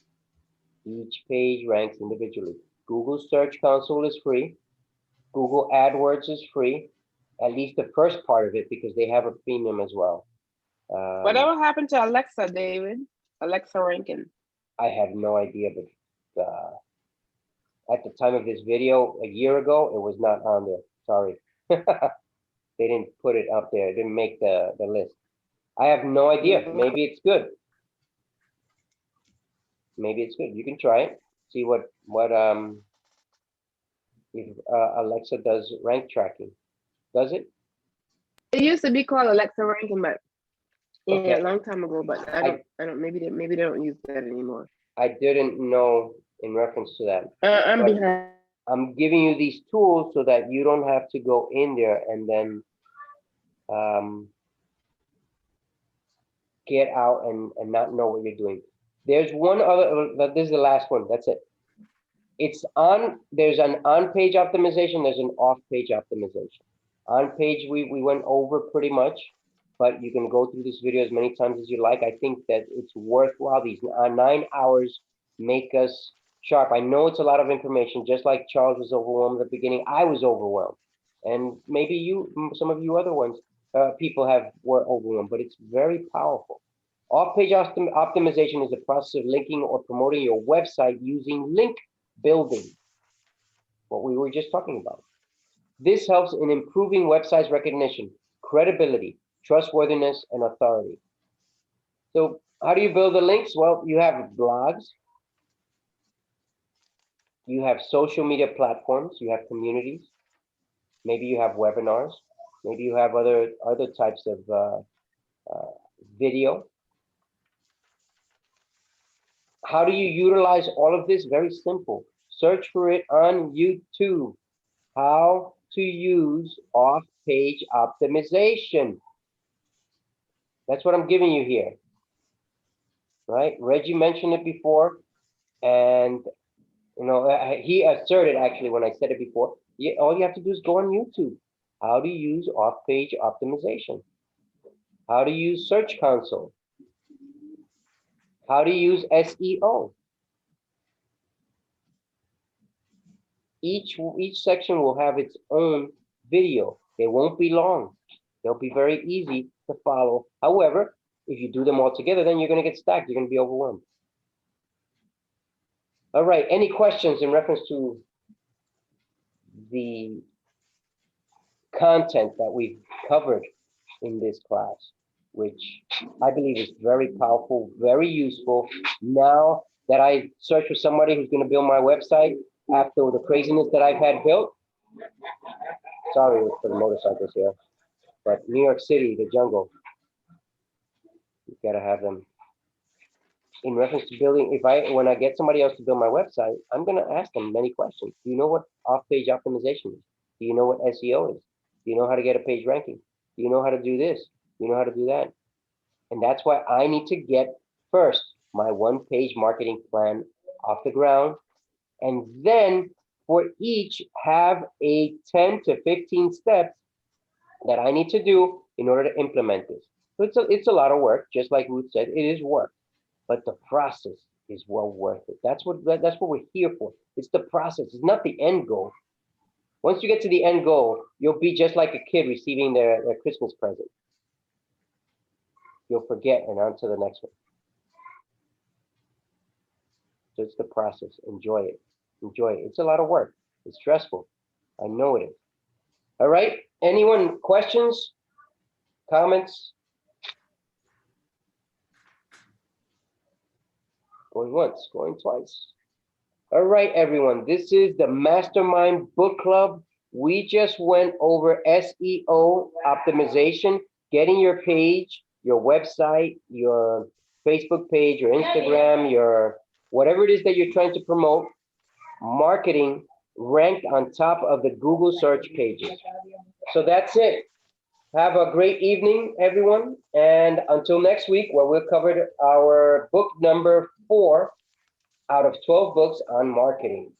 Each page ranks individually. Google Search Console is free. Google AdWords is free, at least the first part of it, because they have a premium as well. Whatever happened to Alexa, David? Alexa ranking. I have no idea, but at the time of this video, a year ago, it was not on there. Sorry. They didn't put it up there. It didn't make the list. I have no idea. Maybe it's good. Maybe it's good. You can try it. See what if Alexa does rank tracking. Does it? It used to be called Alexa ranking, but Okay. yeah, a long time ago. But I don't. Maybe they don't use that anymore. I didn't know in reference to that. I'm But behind. I'm giving you these tools so that you don't have to go in there and then get out and not know what you're doing. There's one other, this is the last one, that's it. It's on, there's an on-page optimization, there's an off-page optimization. On-page, we went over pretty much, but you can go through this video as many times as you like. I think that it's worthwhile. These 9 hours make us sharp. I know it's a lot of information, just like Charles was overwhelmed at the beginning. I was overwhelmed. And maybe you, some of you other ones, people were overwhelmed, but it's very powerful. Off-page optimization is the process of linking or promoting your website using link building, what we were just talking about. This helps in improving websites recognition, credibility, trustworthiness, and authority. So how do you build the links? Well, you have blogs, you have social media platforms, you have communities, maybe you have webinars, maybe you have other types of video. How do you utilize all of this? Very simple. Search for it on YouTube. How to use off-page optimization. That's what I'm giving you here. Right? Reggie mentioned it before, and you know, he asserted actually when I said it before. All you have to do is go on YouTube. How to use off-page optimization. How to use Search Console. How to use SEO. Each section will have its own video. They won't be long. They'll be very easy to follow. However, if you do them all together, then you're going to get stacked. You're going to be overwhelmed. All right. Any questions in reference to the content that we've covered in this class, which I believe is very powerful, very useful. Now that I search for somebody who's going to build my website after the craziness that I've had built. Sorry for the motorcycles here, but New York City, the jungle, you gotta have them. in reference to building, when I get somebody else to build my website, I'm gonna ask them many questions. Do you know what off-page optimization is? Do you know what SEO is? Do you know how to get a page ranking? Do you know how to do this? Do you know how to do that? And that's why I need to get first my one-page marketing plan off the ground, and then for each have a 10 to 15 steps that I need to do in order to implement this. So it's a lot of work, just like Ruth said, it is work, but the process is well worth it. That's what we're here for. It's the process, it's not the end goal. Once you get to the end goal, you'll be just like a kid receiving their Christmas present. You'll forget and on to the next one. So it's the process. Enjoy it. Enjoy it. It's a lot of work. It's stressful. I know it is. All right. Anyone questions? Comments? Going once, going twice. All right, everyone. This is the Mastermind Book Club. We just went over SEO optimization, getting your page, your website, your Facebook page, your Instagram, your whatever it is that you're trying to promote, marketing ranked on top of the Google search pages. So that's it. Have a great evening, everyone. And until next week, where we'll cover our book number 4 out of 12 books on marketing.